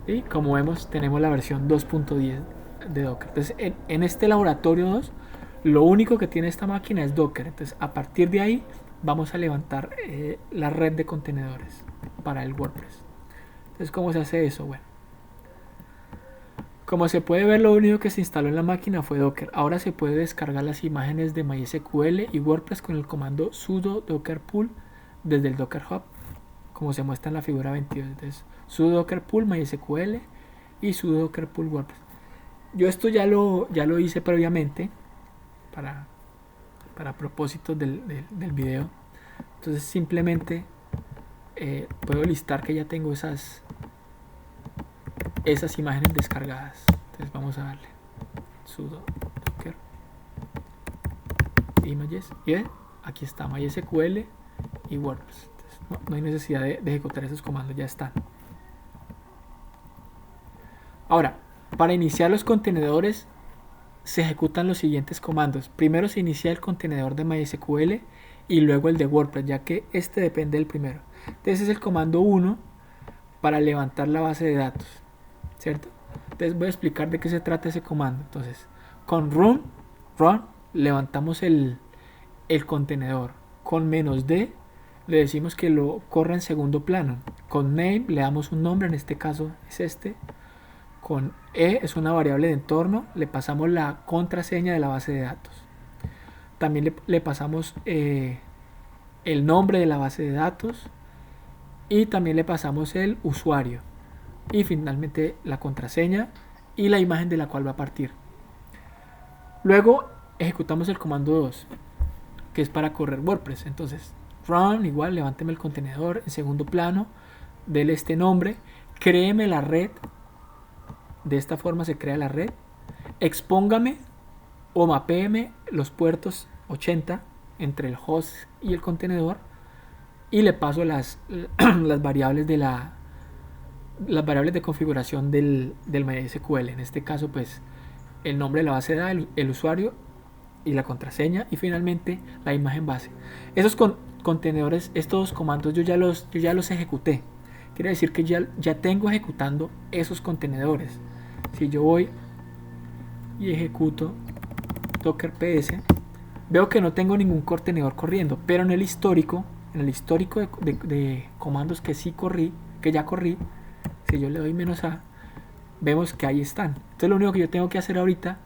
Y como vemos, tenemos la versión 2.10 de Docker. Entonces, en este laboratorio 2, lo único que tiene esta máquina es Docker. Entonces, a partir de ahí, vamos a levantar la red de contenedores para el WordPress. Entonces, ¿cómo se hace eso? Bueno, como se puede ver, lo único que se instaló en la máquina fue Docker. Ahora se puede descargar las imágenes de MySQL y WordPress con el comando sudo docker pull desde el Docker Hub, como se muestra en la figura 22. Entonces, sudo docker pull MySQL y sudo docker pull WordPress. Yo esto ya lo hice previamente para propósitos del video. Entonces simplemente puedo listar que ya tengo esas imágenes descargadas. Entonces vamos a darle sudo docker images y aquí está MySQL y WordPress. Entonces, no hay necesidad de ejecutar esos comandos, ya están. Ahora, para iniciar los contenedores se ejecutan los siguientes comandos. Primero se inicia el contenedor de MySQL y luego el de WordPress, ya que este depende del primero. Entonces es el comando 1 para levantar la base de datos, ¿cierto? Entonces voy a explicar de qué se trata ese comando. Entonces, con run levantamos el contenedor. Con -d le decimos que lo corra en segundo plano. Con name le damos un nombre, en este caso es este. Con e es una variable de entorno, le pasamos la contraseña de la base de datos. También le pasamos el nombre de la base de datos y también le pasamos el usuario y finalmente la contraseña y la imagen de la cual va a partir. Luego ejecutamos el comando 2, que es para correr WordPress. Entonces run igual, levánteme el contenedor en segundo plano, dele este nombre, créeme la red. De esta forma se crea la red. Expóngame o mapéeme los puertos 80 entre el host y el contenedor y le paso las variables de las variables de configuración del MySQL. En este caso, pues el nombre de la base de datos, el usuario y la contraseña y finalmente la imagen base. Esos contenedores, estos comandos yo ya los ejecuté. Quiere decir que ya tengo ejecutando esos contenedores. Si yo voy y ejecuto docker ps, veo que no tengo ningún contenedor corriendo, pero en el histórico de comandos que sí corrí, que ya corrí, si yo le doy -a, vemos que ahí están. Entonces lo único que yo tengo que hacer ahorita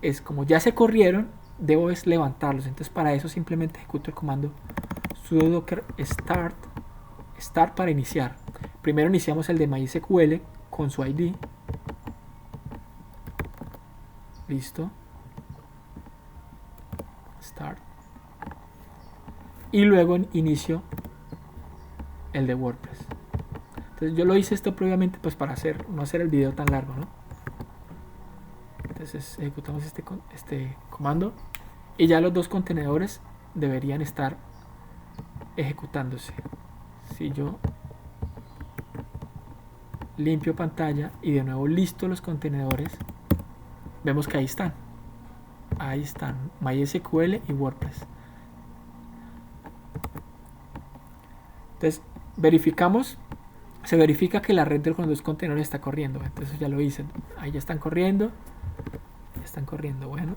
es, como ya se corrieron, debo es levantarlos. Entonces para eso simplemente ejecuto el comando sudo docker start para iniciar. Primero iniciamos el de MySQL con su ID. Listo. Start. Y luego inicio el de WordPress. Entonces yo lo hice esto previamente pues para no hacer el video tan largo, ¿no? Entonces ejecutamos este comando y ya los dos contenedores deberían estar ejecutándose. Si yo limpio pantalla y de nuevo listo los contenedores, vemos que ahí están MySQL y WordPress. Entonces se verifica que la red de los dos contenedores está corriendo. Entonces ya lo hice, ahí ya están corriendo. Bueno,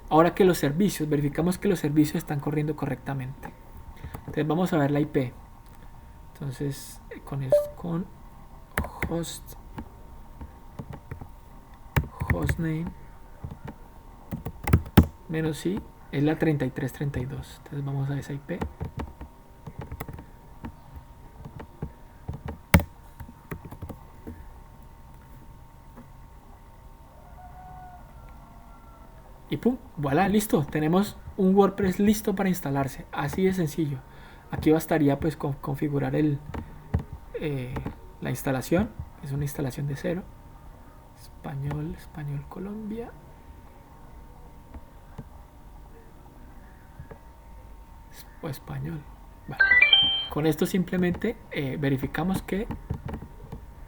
ahora que verificamos que los servicios están corriendo correctamente. Entonces vamos a ver la IP. Entonces con hostname -i es la 3332. Entonces vamos a esa IP. Y pum, voilà, listo. Tenemos un WordPress listo para instalarse. Así de sencillo. Aquí bastaría pues configurar la instalación. Es una instalación de cero. Español Colombia. O español. Bueno, con esto simplemente verificamos que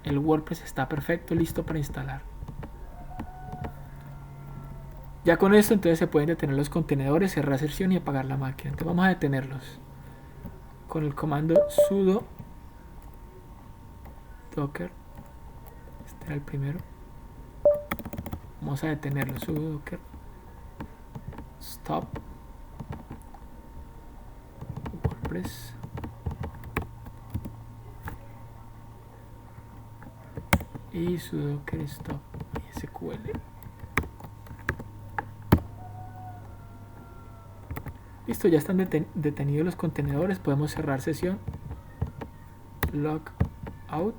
el WordPress está perfecto, listo para instalar. Ya con esto entonces se pueden detener los contenedores, cerrar sesión y apagar la máquina. Entonces vamos a detenerlos con el comando sudo docker. Este era el primero. Vamos a detenerlo, sudo docker stop WordPress y sudo docker stop SQL. Listo, ya están detenidos los contenedores. Podemos cerrar sesión. Logout.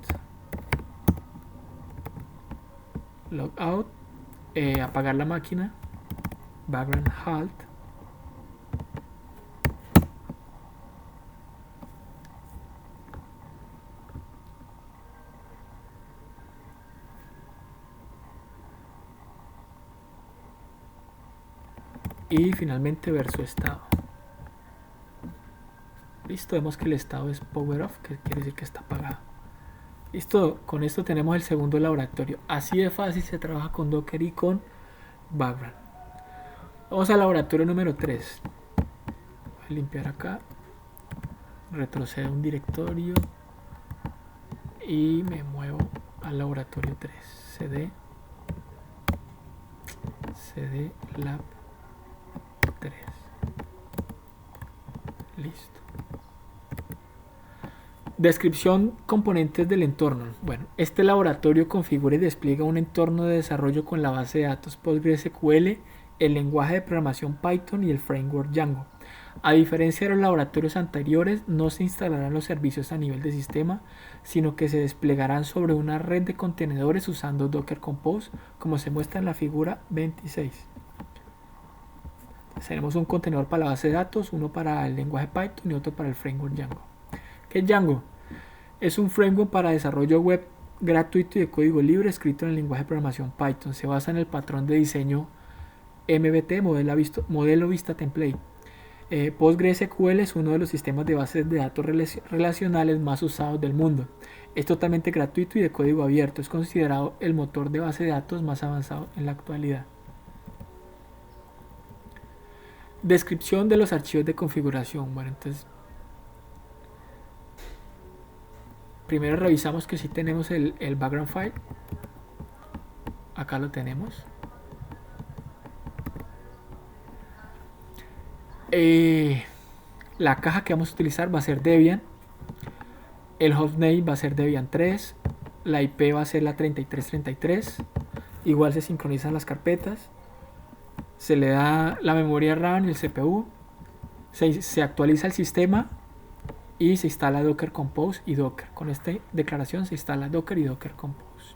Apagar la máquina. Background halt. Y finalmente ver su estado. Listo, vemos que el estado es power off, que quiere decir que está apagado. Listo, con esto tenemos el segundo laboratorio. Así de fácil se trabaja con Docker y con Background. Vamos al laboratorio número 3. Voy a limpiar acá. Retrocedo un directorio. Y me muevo al laboratorio 3. CD Lab 3. Listo. Descripción: componentes del entorno. Bueno, este laboratorio configura y despliega un entorno de desarrollo con la base de datos PostgreSQL, el lenguaje de programación Python y el framework Django. A diferencia de los laboratorios anteriores, no se instalarán los servicios a nivel de sistema, sino que se desplegarán sobre una red de contenedores usando Docker Compose, como se muestra en la figura 26. Tenemos un contenedor para la base de datos, uno para el lenguaje Python y otro para el framework Django. ¿Qué es Django? Es un framework para desarrollo web gratuito y de código libre escrito en el lenguaje de programación Python. Se basa en el patrón de diseño MVT, modelo Vista Template. PostgreSQL es uno de los sistemas de bases de datos relacionales más usados del mundo. Es totalmente gratuito y de código abierto. Es considerado el motor de base de datos más avanzado en la actualidad. Descripción de los archivos de configuración. Bueno, entonces primero revisamos que sí tenemos el background file. Acá lo tenemos. La caja que vamos a utilizar va a ser Debian. El hostname va a ser Debian 3. La IP va a ser la 3333. Igual se sincronizan las carpetas. Se le da la memoria RAM y el CPU. Se actualiza el sistema. Y se instala Docker Compose y Docker. Con esta declaración se instala Docker y Docker Compose.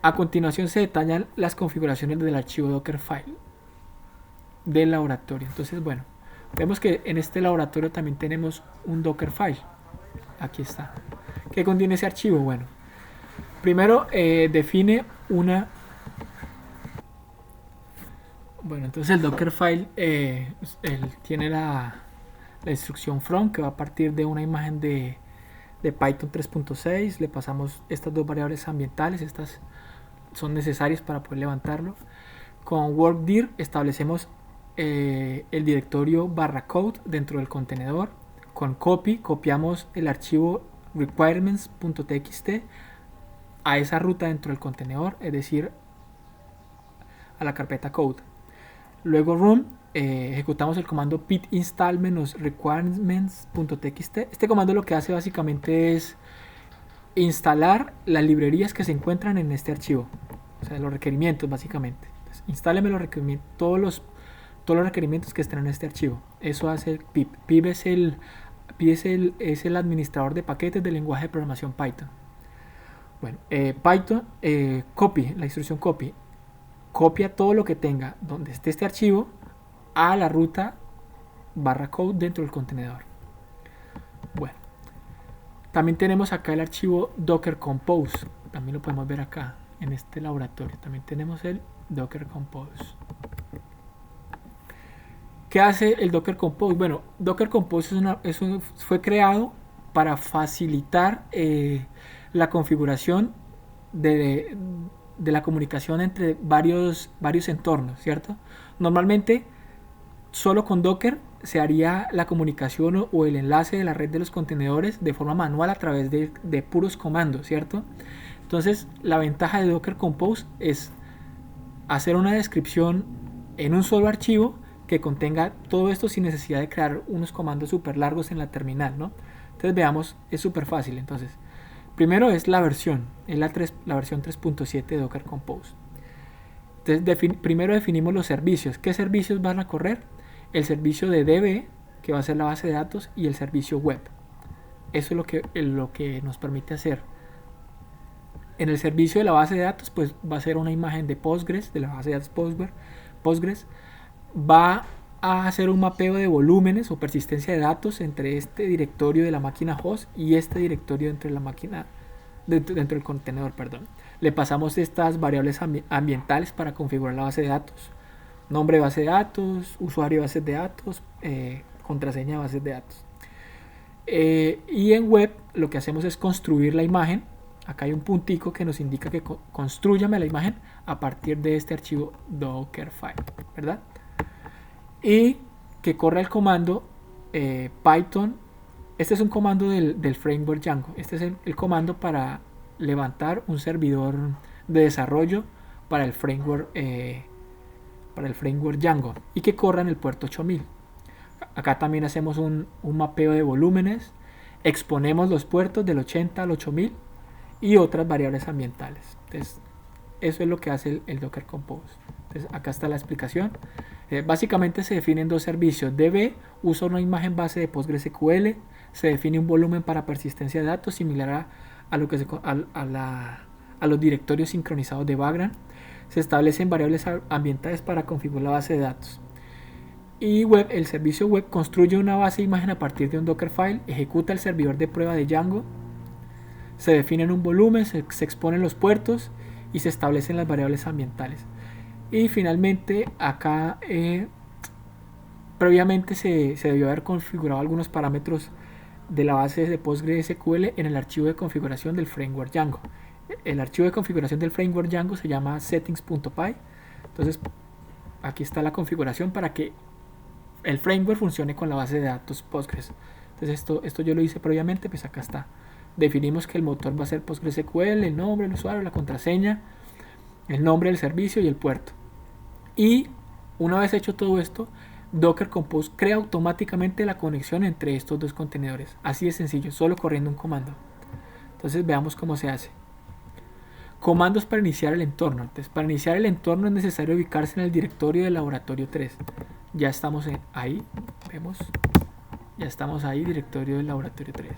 A continuación se detallan las configuraciones del archivo Dockerfile del laboratorio. Entonces, bueno, vemos que en este laboratorio también tenemos un Dockerfile. Aquí está. ¿Qué contiene ese archivo? Bueno, primero define una... Bueno, entonces el Dockerfile tiene la instrucción from, que va a partir de una imagen de Python 3.6. Le pasamos estas dos variables ambientales. Estas son necesarias para poder levantarlo. Con workdir establecemos el directorio /code dentro del contenedor. Con copy copiamos el archivo requirements.txt a esa ruta dentro del contenedor, es decir, a la carpeta code. Luego run, ejecutamos el comando pit install -requirements.txt. Este comando lo que hace básicamente es instalar las librerías que se encuentran en este archivo, o sea, los requerimientos básicamente. Entonces, instáleme los requerimientos, todos los requerimientos que están en este archivo. Eso hace pip. Pip es el administrador de paquetes del lenguaje de programación Python. Bueno, Python, copy, la instrucción copy, copia todo lo que tenga donde esté este archivo a la ruta /code dentro del contenedor. Bueno, también tenemos acá el archivo Docker Compose, también lo podemos ver acá en este laboratorio. También tenemos el Docker Compose. ¿Qué hace el Docker Compose? Bueno, Docker Compose fue creado para facilitar la configuración de la comunicación entre varios entornos, ¿cierto? Normalmente, solo con Docker se haría la comunicación o el enlace de la red de los contenedores de forma manual a través de puros comandos, ¿cierto? Entonces, la ventaja de Docker Compose es hacer una descripción en un solo archivo que contenga todo esto sin necesidad de crear unos comandos súper largos en la terminal, ¿no? Entonces veamos, es súper fácil. Entonces, primero es la versión, es la versión 3.7 de Docker Compose. Entonces, primero definimos los servicios. ¿Qué servicios van a correr? El servicio de DB, que va a ser la base de datos, y el servicio web. Eso es lo que nos permite hacer. En el servicio de la base de datos, pues va a ser una imagen de Postgres, de la base de datos Postgres. Va a hacer un mapeo de volúmenes o persistencia de datos entre este directorio de la máquina host y este directorio dentro de la máquina, dentro del contenedor, perdón. Le pasamos estas variables ambientales para configurar la base de datos. Nombre de base de datos, usuario de base de datos, contraseña de base de datos. Y en web lo que hacemos es construir la imagen. Acá hay un puntico que nos indica que construyame la imagen a partir de este archivo Dockerfile, ¿verdad? Y que corra el comando Python. Este es un comando del framework Django. Este es el comando para levantar un servidor de desarrollo para el framework Django y que corra en el puerto 8000. Acá también hacemos un mapeo de volúmenes, exponemos los puertos del 80 al 8000 y otras variables ambientales. Entonces, eso es lo que hace el Docker Compose. Entonces, acá está la explicación. Básicamente se definen dos servicios. DB usa una imagen base de PostgreSQL. Se define un volumen para persistencia de datos similar a los directorios sincronizados de Vagrant. Se establecen variables ambientales para configurar la base de datos. Y web, el servicio web construye una base de imagen a partir de un Dockerfile, ejecuta el servidor de prueba de Django, se definen un volumen, se exponen los puertos y se establecen las variables ambientales. Y finalmente acá previamente se debió haber configurado algunos parámetros de la base de PostgreSQL en el archivo de configuración del framework Django. El archivo de configuración del framework Django se llama settings.py. Entonces aquí está la configuración para que el framework funcione con la base de datos Postgres. Entonces esto yo lo hice previamente, pues acá está. Definimos que el motor va a ser PostgreSQL, el nombre, el usuario, la contraseña, el nombre del servicio y el puerto. Y una vez hecho todo esto, Docker Compose crea automáticamente la conexión entre estos dos contenedores. Así de sencillo, solo corriendo un comando. Entonces veamos cómo se hace. Comandos para iniciar el entorno. Entonces, para iniciar el entorno es necesario ubicarse en el directorio del laboratorio 3. Ya estamos ahí, vemos. Ya estamos ahí, directorio del laboratorio 3.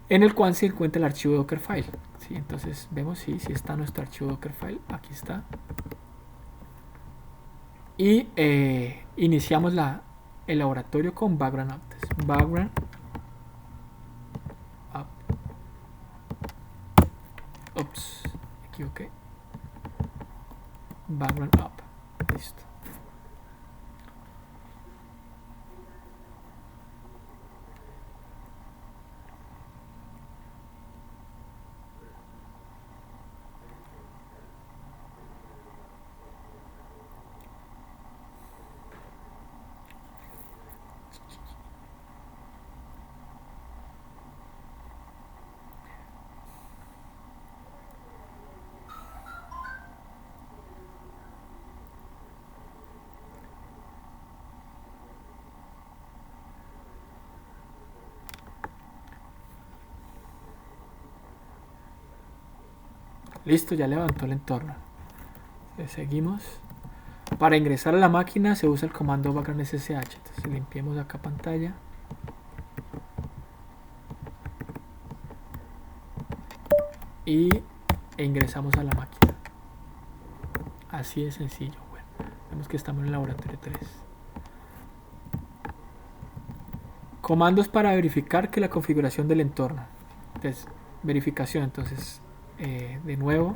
En el cual se encuentra el archivo Dockerfile. ¿Sí? Entonces vemos si está nuestro archivo Dockerfile. Aquí está. Y iniciamos el laboratorio con background up. Entonces, background up. Ups, me equivoqué. Background up. Listo. Listo, ya levantó el entorno. Seguimos. Para ingresar a la máquina se usa el comando background ssh. Entonces limpiemos acá pantalla. E ingresamos a la máquina. Así de sencillo. Bueno, vemos que estamos en el laboratorio 3. Comandos para verificar que la configuración del entorno. Entonces, verificación. Entonces, de nuevo,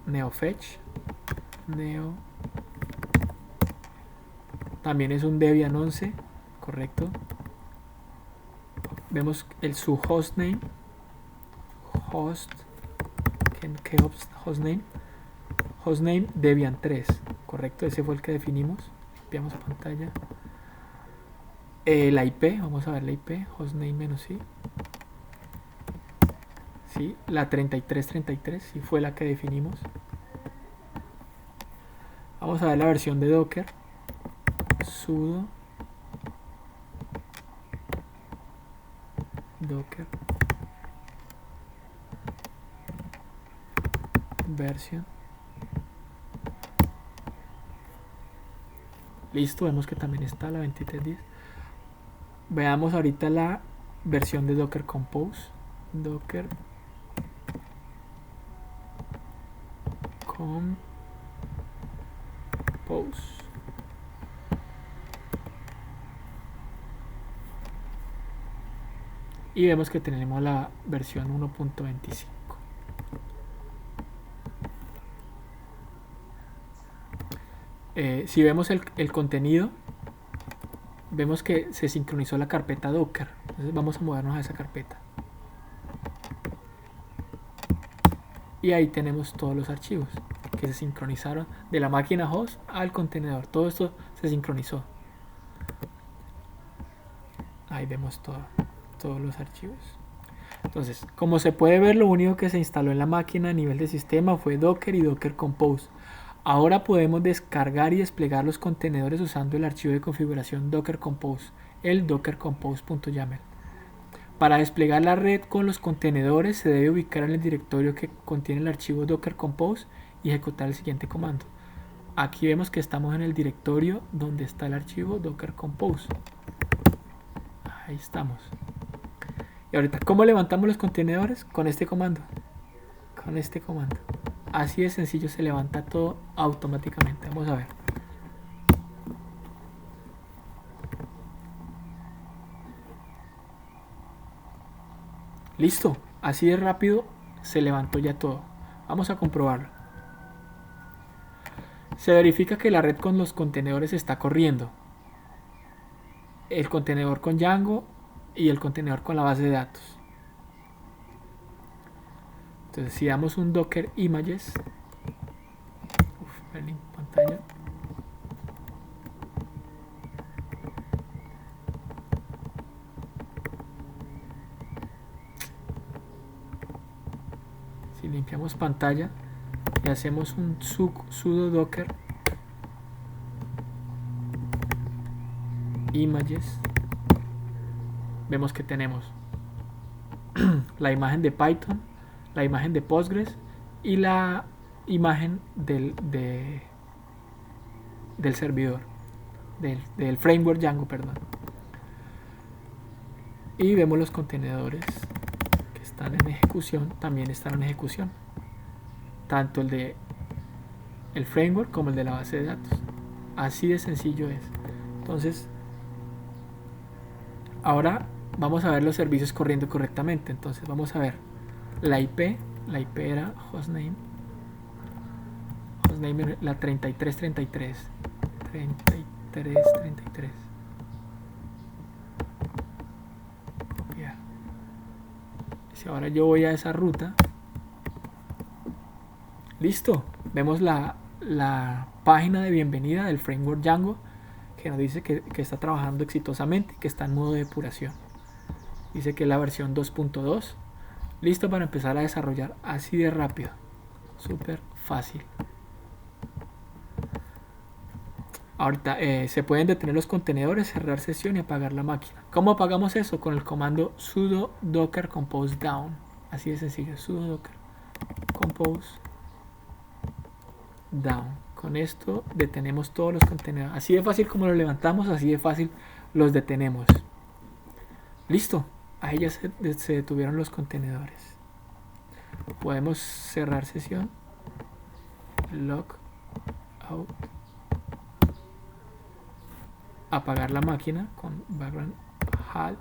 neofetch. También es un Debian 11, correcto. Vemos su hostname. Hostname Debian 3, correcto, ese fue el que definimos. Limpiamos pantalla. La IP, vamos a ver la IP, hostname -i. Sí, la 3333, sí fue la que definimos. Vamos a ver la versión de Docker. Sudo Docker version. Listo, vemos que también está la 2310. Veamos ahorita la versión de Docker Compose. Docker Compose. Y vemos que tenemos la versión 1.25. Si vemos el contenido, vemos que se sincronizó la carpeta Docker. Entonces vamos a movernos a esa carpeta. Y ahí tenemos todos los archivos que se sincronizaron de la máquina host al contenedor. Todo esto se sincronizó. Ahí vemos todos los archivos. Entonces, como se puede ver, lo único que se instaló en la máquina a nivel de sistema fue Docker y Docker Compose. Ahora podemos descargar y desplegar los contenedores usando el archivo de configuración Docker Compose, el dockercompose.yaml. Para desplegar la red con los contenedores se debe ubicar en el directorio que contiene el archivo Docker Compose y ejecutar el siguiente comando. Aquí vemos que estamos en el directorio donde está el archivo Docker Compose. Ahí estamos. Y ahorita, ¿cómo levantamos los contenedores? Con este comando. Con este comando. Así de sencillo, se levanta todo automáticamente. Vamos a ver. Listo. Así de rápido se levantó ya todo. Vamos a comprobarlo. Se verifica que la red con los contenedores está corriendo. El contenedor con Django y el contenedor con la base de datos. Entonces, si damos un Docker Images, pantalla, si limpiamos pantalla y hacemos un sudo Docker Images, vemos que tenemos la imagen de Python, la imagen de Postgres y la imagen del servidor, del framework Django, perdón. Y vemos los contenedores que están en ejecución, también están en ejecución, tanto el de el framework como el de la base de datos. Así de sencillo es. Entonces, ahora vamos a ver los servicios corriendo correctamente. Entonces vamos a ver la IP era hostname la 3333. Copiar. Si ahora yo voy a esa ruta, listo, vemos la página de bienvenida del framework Django que nos dice que está trabajando exitosamente, que está en modo de depuración. Dice que es la versión 2.2. Listo para empezar a desarrollar así de rápido. Súper fácil. Ahorita se pueden detener los contenedores, cerrar sesión y apagar la máquina. ¿Cómo apagamos eso? Con el comando sudo docker compose down. Así de sencillo, sudo docker compose down. Con esto detenemos todos los contenedores. Así de fácil como los levantamos, así de fácil los detenemos. Listo. Ahí ya se detuvieron los contenedores. Podemos cerrar sesión. Log out. Apagar la máquina con background halt.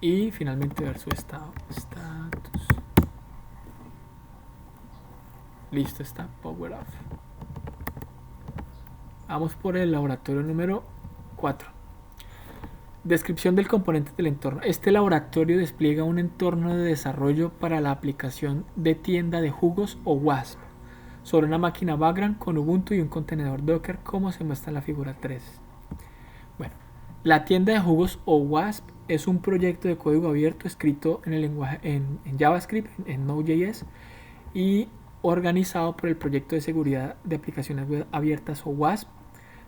Y finalmente ver su estado. Status. Listo, está power off. Vamos por el laboratorio número 4. Descripción del componente del entorno. Este laboratorio despliega un entorno de desarrollo para la aplicación de tienda de jugos o WASP sobre una máquina Vagrant con Ubuntu y un contenedor Docker, como se muestra en la figura 3. Bueno, la tienda de jugos o WASP es un proyecto de código abierto escrito en el lenguaje en JavaScript, en Node.js, y organizado por el proyecto de seguridad de aplicaciones web abiertas o WASP,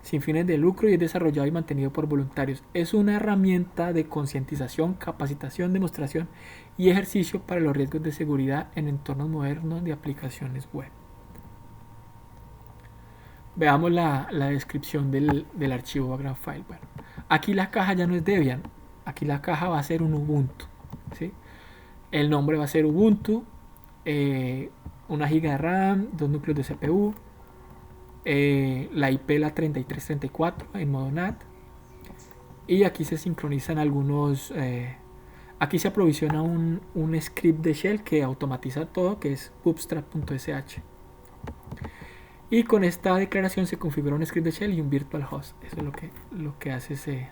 sin fines de lucro, y es desarrollado y mantenido por voluntarios. Es una herramienta de concientización, capacitación, demostración y ejercicio para los riesgos de seguridad en entornos modernos de aplicaciones web. Veamos la descripción del archivo background file. Bueno, aquí la caja ya no es Debian, aquí la caja va a ser un Ubuntu, ¿sí? El nombre va a ser Ubuntu, 1 GB de RAM, 2 núcleos de CPU, la IP la 3334 en modo NAT, y aquí se sincronizan algunos, aquí se aprovisiona un script de shell que automatiza todo, que es bootstrap.sh, y con esta declaración se configura un script de shell y un virtual host. Eso es lo que hace ese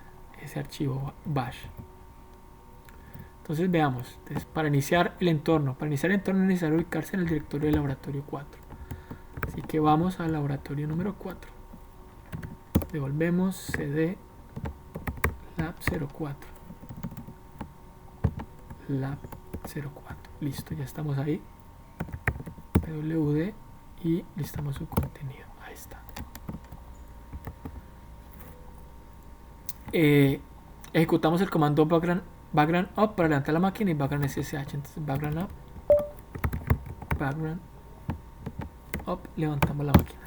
archivo bash. Entonces veamos. Entonces, para iniciar el entorno es necesario ubicarse en el directorio del laboratorio 4. Así que vamos al laboratorio número 4. Devolvemos cd lab 04. Lab 04. Listo, ya estamos ahí. pwd y listamos su contenido. Ahí está. Ejecutamos el comando background up para levantar la máquina y background ssh. Entonces background up, levantamos la máquina.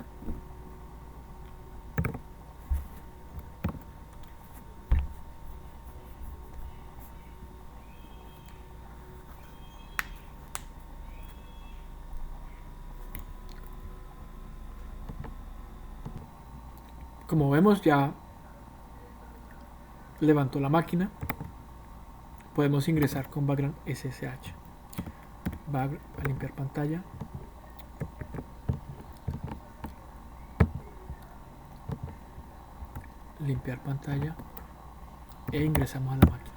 Como vemos, ya levantó la máquina. Podemos ingresar con background ssh. A limpiar pantalla. Limpiar pantalla. E ingresamos a la máquina.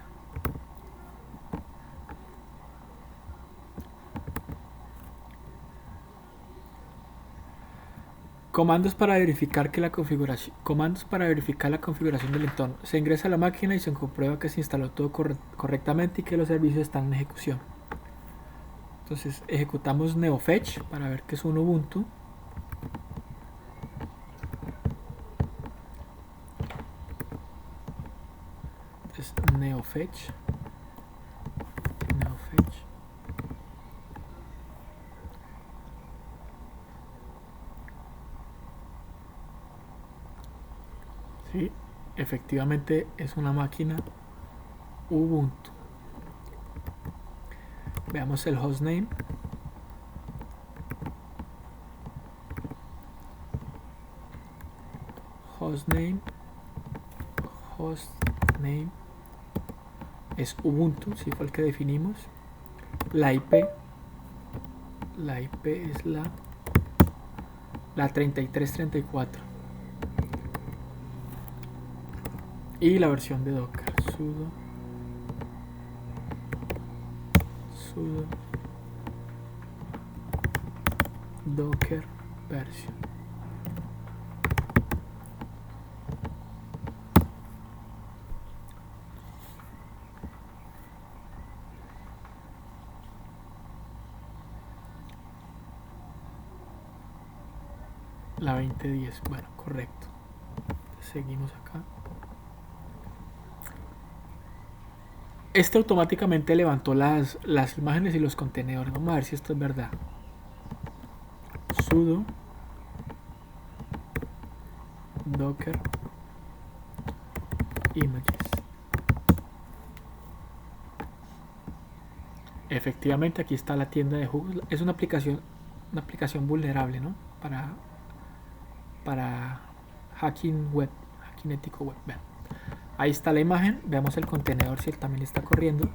Comandos para verificar la configuración del entorno. Se ingresa a la máquina y se comprueba que se instaló todo correctamente y que los servicios están en ejecución. Entonces ejecutamos neofetch para ver que es un Ubuntu. Entonces neofetch. Sí, efectivamente es una máquina Ubuntu. Veamos el hostname. Hostname es Ubuntu, si fue el que definimos. La IP es la 3334. Y la versión de Docker, sudo Docker version. La 2010. Bueno, correcto. Seguimos acá. Este automáticamente levantó las imágenes y los contenedores. Vamos a ver si esto es verdad. Sudo docker images. Efectivamente, aquí está la tienda de jugos. Es una aplicación vulnerable, ¿no? Para hacking web, hacking ético web. Vean. Ahí está la imagen. Veamos el contenedor si él también está corriendo.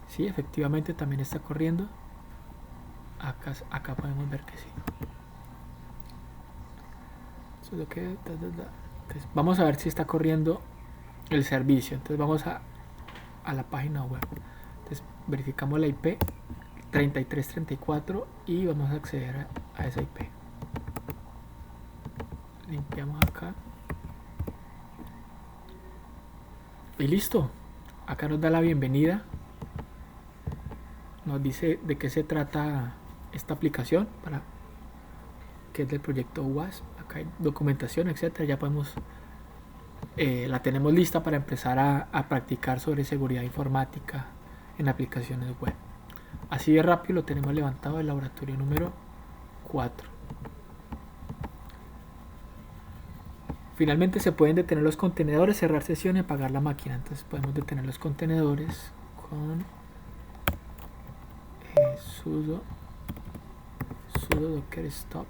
Sí, efectivamente también está corriendo. Acá podemos ver que sí. Entonces, vamos a ver si está corriendo el servicio. Entonces vamos a la página web. Entonces verificamos la IP 3334 y vamos a acceder a esa IP. Limpiamos acá. Y listo. Acá nos da la bienvenida. Nos dice de qué se trata esta aplicación, que es del proyecto WASP. Acá hay documentación, etcétera. Ya podemos, la tenemos lista para empezar a practicar sobre seguridad informática en aplicaciones web. Así de rápido lo tenemos levantado el laboratorio número 4. Finalmente se pueden detener los contenedores, cerrar sesión y apagar la máquina. Entonces podemos detener los contenedores con sudo docker stop,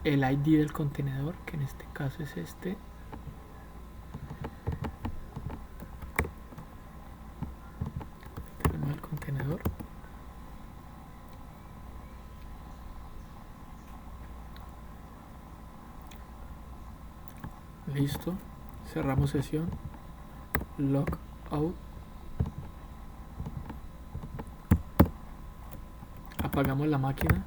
el ID del contenedor, que en este caso es este. Tenemos el contenedor. Listo. Cerramos sesión. Log out. Apagamos la máquina.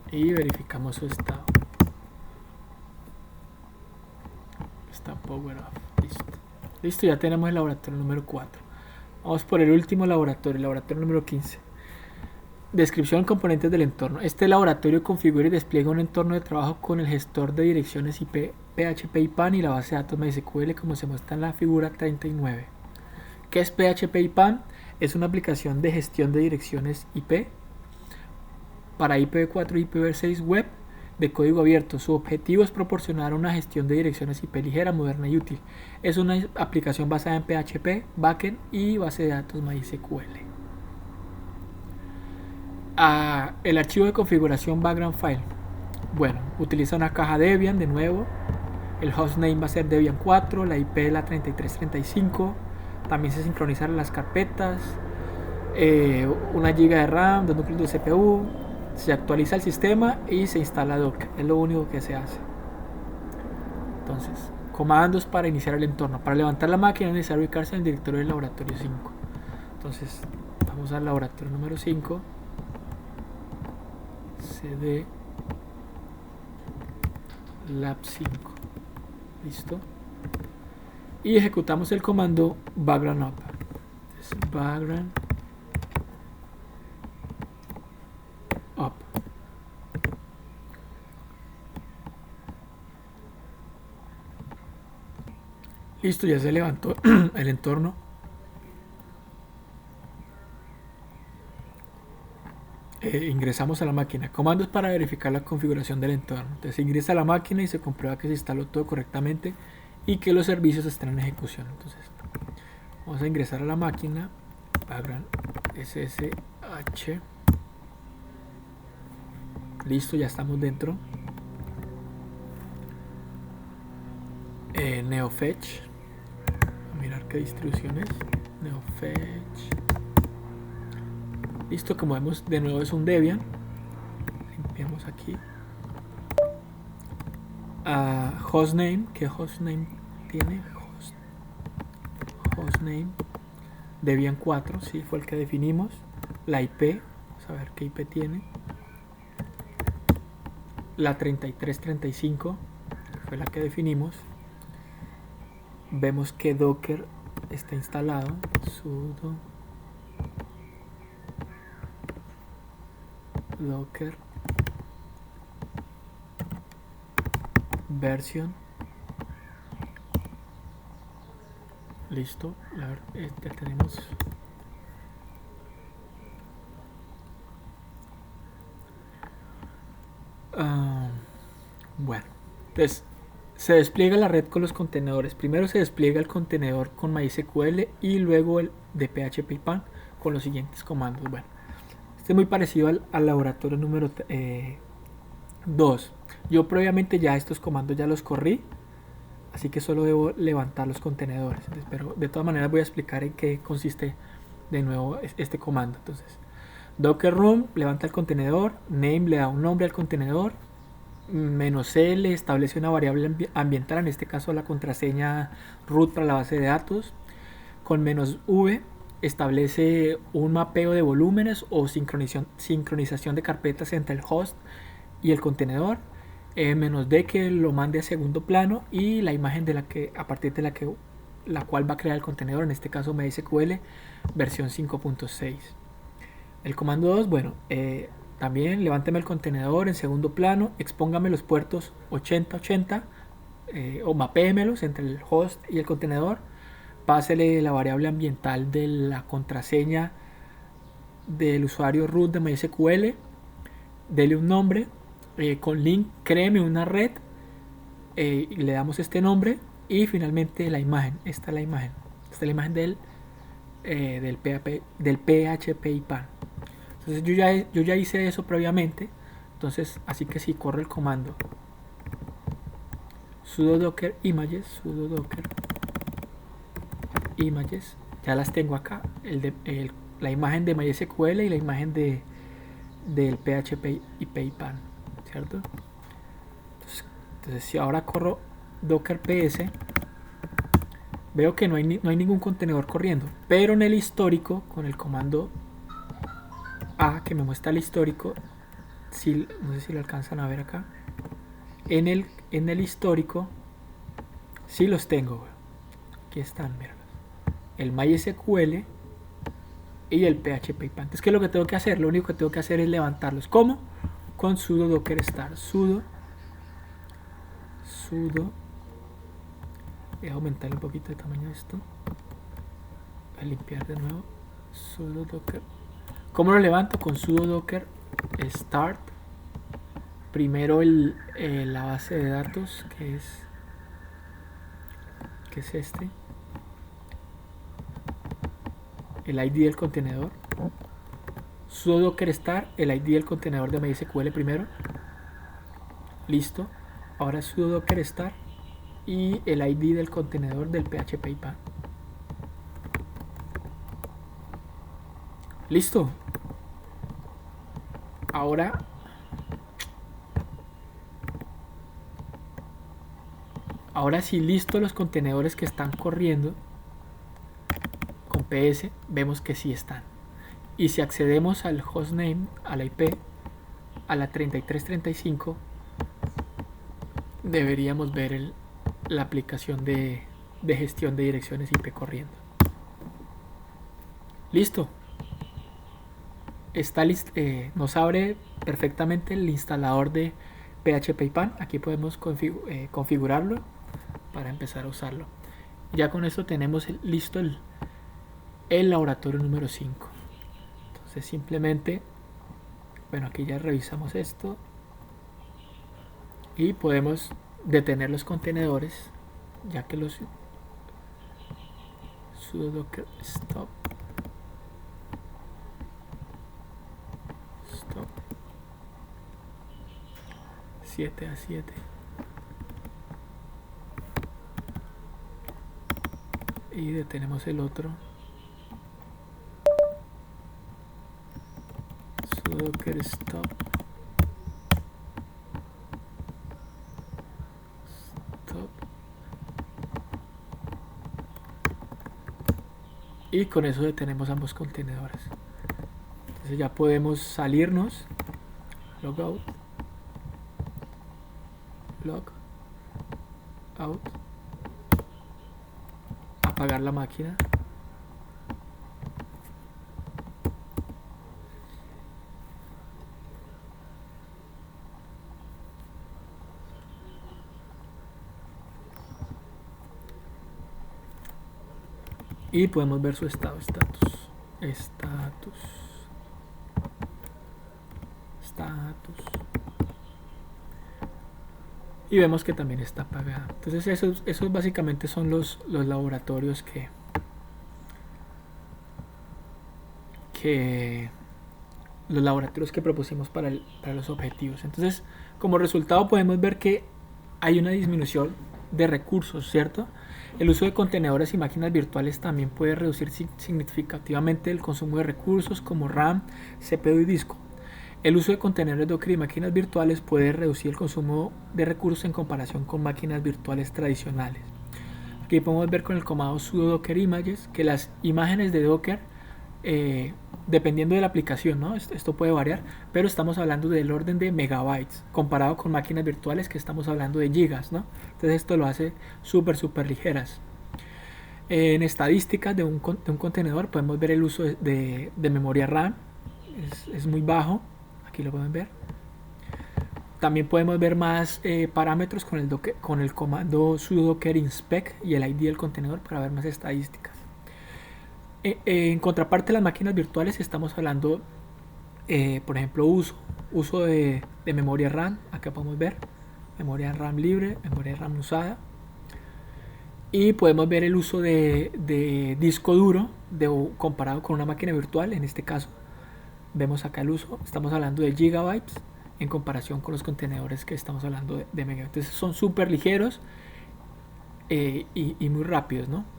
Y verificamos su estado. Está power off. Listo. Listo, ya tenemos el laboratorio número 4. Vamos por el último laboratorio, el laboratorio número 15. Descripción de componentes del entorno. Este laboratorio configura y despliega un entorno de trabajo con el gestor de direcciones IP, PHP IPAN y la base de datos MySQL, como se muestra en la figura 39. ¿Qué es PHP IPAN? Es una aplicación de gestión de direcciones IP para IPv4 y IPv6 web de código abierto. Su objetivo es proporcionar una gestión de direcciones IP ligera, moderna y útil. Es una aplicación basada en PHP, backend y base de datos MySQL. El archivo de configuración background file. Bueno, utiliza una caja Debian de nuevo. El hostname va a ser Debian 4, la IP la 3335. También se sincronizan las carpetas. 1 GB de RAM, 2 núcleos de CPU. Se actualiza el sistema y se instala Docker. Es lo único que se hace. Entonces, comandos para iniciar el entorno. Para levantar la máquina es necesario ubicarse en el directorio del laboratorio 5. Entonces, vamos al laboratorio número 5. cd lab 5. Listo. Y ejecutamos el comando background up. Entonces, background up. Listo, ya se levantó el entorno. Ingresamos a la máquina. Comandos para verificar la configuración del entorno. Entonces se ingresa a la máquina y se comprueba que se instaló todo correctamente y que los servicios están en ejecución. Entonces vamos a ingresar a la máquina. Background SSH. Listo, ya estamos dentro. NeoFetch. A mirar qué distribución es. NeoFetch. Listo, como vemos, de nuevo es un Debian. Limpiamos aquí. Hostname. ¿Qué hostname tiene? Hostname. Debian 4, sí, fue el que definimos. La IP, vamos a ver qué IP tiene. La 3335 fue la que definimos. Vemos que Docker está instalado. Sudo Docker version. Listo, ya tenemos. Bueno, entonces se despliega la red con los contenedores. Primero se despliega el contenedor con MySQL y luego el de PHP y PAN con los siguientes comandos. Bueno, este es muy parecido al laboratorio número 2. Yo previamente ya estos comandos ya los corrí, así que solo debo levantar los contenedores. Pero de todas maneras voy a explicar en qué consiste de nuevo este comando. Entonces, docker room levanta el contenedor, name le da un nombre al contenedor, -l establece una variable ambiental, en este caso la contraseña root para la base de datos, con -v establece un mapeo de volúmenes o sincronización de carpetas entre el host y el contenedor, -d que lo mande a segundo plano y la imagen de a partir de la cual va a crear el contenedor, en este caso MySQL versión 5.6. El comando 2, bueno, también levánteme el contenedor en segundo plano, expóngame los puertos 8080 o mapémelos entre el host y el contenedor, pásele la variable ambiental de la contraseña del usuario root de MySQL, dele un nombre, con link créeme una red, le damos este nombre y finalmente la imagen. Esta es la imagen, del PHP y PAN. Entonces yo ya hice eso previamente, entonces así que si corro el comando sudo docker images, ya las tengo acá, la imagen de MySQL y la imagen del PHP y PayPal, ¿cierto? Entonces si ahora corro docker ps, veo que no hay ningún contenedor corriendo, pero en el histórico, con el comando A que me muestra el histórico, no sé si lo alcanzan a ver acá, en el histórico sí los tengo. Aquí están, mira, el MySQL y el PHP y PAN. Entonces, ¿qué es lo que tengo que hacer? Lo único que tengo que hacer es levantarlos. ¿Cómo? Con sudo docker start. Sudo voy a aumentar un poquito el tamaño de esto, voy a limpiar de nuevo. Sudo docker. ¿Cómo lo levanto? Con sudo docker start. Primero la base de datos, que es este, el ID del contenedor. Sudo docker start, el ID del contenedor de MySQL primero. Listo. Ahora sudo docker start y el ID del contenedor del PHP y PAN. Listo. Ahora sí, listo los contenedores que están corriendo con PS, vemos que sí están. Y si accedemos al hostname, a la IP, a la 3335, deberíamos ver la aplicación de gestión de direcciones IP corriendo. Listo. Nos abre perfectamente el instalador de PHP y PAN. Aquí podemos configurarlo para empezar a usarlo. Ya con esto tenemos listo el laboratorio número 5. Entonces simplemente, bueno, aquí ya revisamos esto y podemos detener los contenedores, ya que los sudo docker stop 7 a 7 y detenemos el otro. Sudo docker stop y con eso detenemos ambos contenedores. Entonces ya podemos salirnos, logout, logout, apagar la máquina. Y podemos ver su estado, status. Y vemos que también está apagada. Entonces esos básicamente son los laboratorios que propusimos para los objetivos. Entonces, como resultado podemos ver que hay una disminución de recursos, ¿cierto? El uso de contenedores y máquinas virtuales también puede reducir significativamente el consumo de recursos como RAM, CPU y disco. El uso de contenedores Docker y máquinas virtuales puede reducir el consumo de recursos en comparación con máquinas virtuales tradicionales. Aquí podemos ver con el comando sudo docker images que las imágenes de Docker, dependiendo de la aplicación, ¿no? Esto puede variar, pero estamos hablando del orden de megabytes comparado con máquinas virtuales que estamos hablando de gigas, ¿no? Entonces esto lo hace súper ligeras. En estadísticas de un contenedor podemos ver el uso de memoria RAM, es muy bajo, aquí lo pueden ver. También podemos ver más parámetros con el comando sudo docker inspect y el ID del contenedor para ver más estadísticas. En contraparte, las máquinas virtuales estamos hablando, por ejemplo, uso de memoria RAM. Acá podemos ver memoria RAM libre, memoria RAM usada. Y podemos ver el uso de disco duro comparado con una máquina virtual. En este caso vemos acá el uso, estamos hablando de gigabytes en comparación con los contenedores que estamos hablando de megabytes. Entonces son súper ligeros y muy rápidos, ¿no?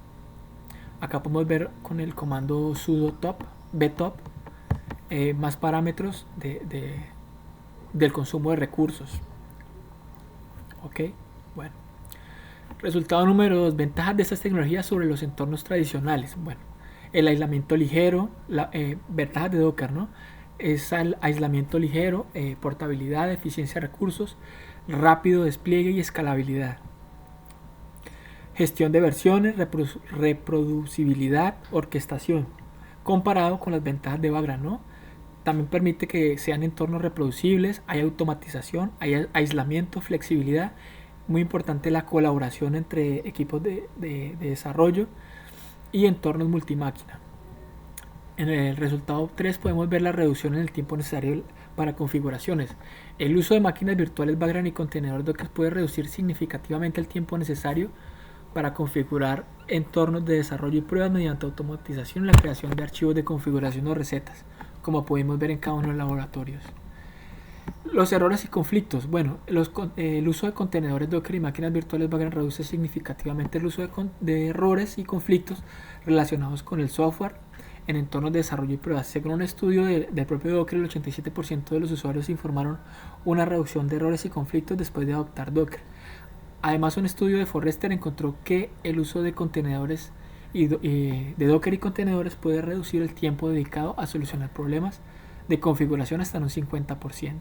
Acá podemos ver con el comando sudo btop más parámetros del consumo de recursos. Ok, bueno. Resultado número 2. Ventajas de estas tecnologías sobre los entornos tradicionales. Bueno, el aislamiento ligero, ventajas de Docker, ¿no? Es el aislamiento ligero, portabilidad, eficiencia de recursos, rápido despliegue y escalabilidad. Gestión de versiones, reproducibilidad, orquestación, comparado con las ventajas de Vagrant, ¿no? También permite que sean entornos reproducibles, hay automatización, hay aislamiento, flexibilidad, muy importante la colaboración entre equipos de desarrollo y entornos multimáquina. En el resultado 3 podemos ver la reducción en el tiempo necesario para configuraciones. El uso de máquinas virtuales Vagrant y contenedores Docker puede reducir significativamente el tiempo necesario para configurar entornos de desarrollo y pruebas mediante automatización y la creación de archivos de configuración o recetas, como podemos ver en cada uno de los laboratorios. Los errores y conflictos. Bueno, el uso de contenedores Docker y máquinas virtuales Vagrant reduce significativamente el uso de errores y conflictos relacionados con el software en entornos de desarrollo y pruebas. Según un estudio del propio Docker, el 87% de los usuarios informaron una reducción de errores y conflictos después de adoptar Docker. Además, un estudio de Forrester encontró que el uso de contenedores de Docker y contenedores puede reducir el tiempo dedicado a solucionar problemas de configuración hasta un 50%.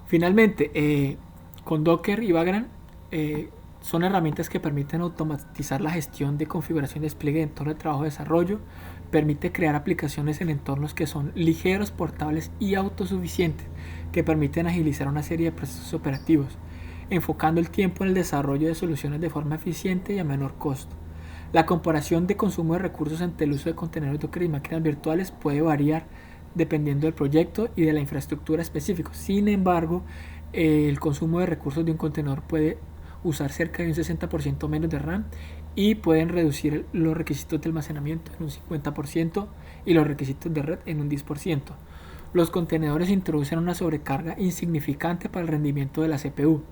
Finalmente, con Docker y Vagrant son herramientas que permiten automatizar la gestión de configuración y despliegue de entornos de trabajo de desarrollo, permite crear aplicaciones en entornos que son ligeros, portables y autosuficientes, que permiten agilizar una serie de procesos operativos, enfocando el tiempo en el desarrollo de soluciones de forma eficiente y a menor costo. La comparación de consumo de recursos entre el uso de contenedores Docker y máquinas virtuales puede variar dependiendo del proyecto y de la infraestructura específica. Sin embargo, el consumo de recursos de un contenedor puede usar cerca de un 60% menos de RAM y pueden reducir los requisitos de almacenamiento en un 50% y los requisitos de red en un 10%. Los contenedores introducen una sobrecarga insignificante para el rendimiento de la CPU,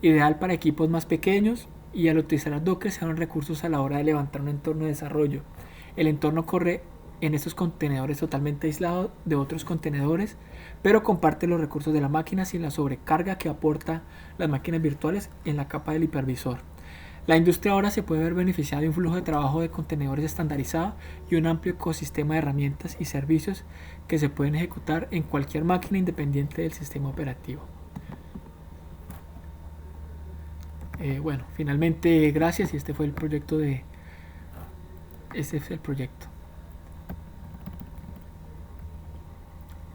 ideal para equipos más pequeños, y al utilizar Docker se dan recursos a la hora de levantar un entorno de desarrollo. El entorno corre en estos contenedores totalmente aislado de otros contenedores, pero comparte los recursos de la máquina sin la sobrecarga que aporta las máquinas virtuales en la capa del hipervisor. La industria ahora se puede ver beneficiada de un flujo de trabajo de contenedores estandarizado y un amplio ecosistema de herramientas y servicios que se pueden ejecutar en cualquier máquina independiente del sistema operativo. Bueno, finalmente gracias, y este fue el proyecto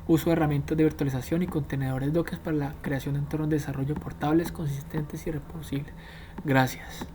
Uso de herramientas de virtualización y contenedores Docker para la creación de entornos de desarrollo portables, consistentes y reproducibles. Gracias.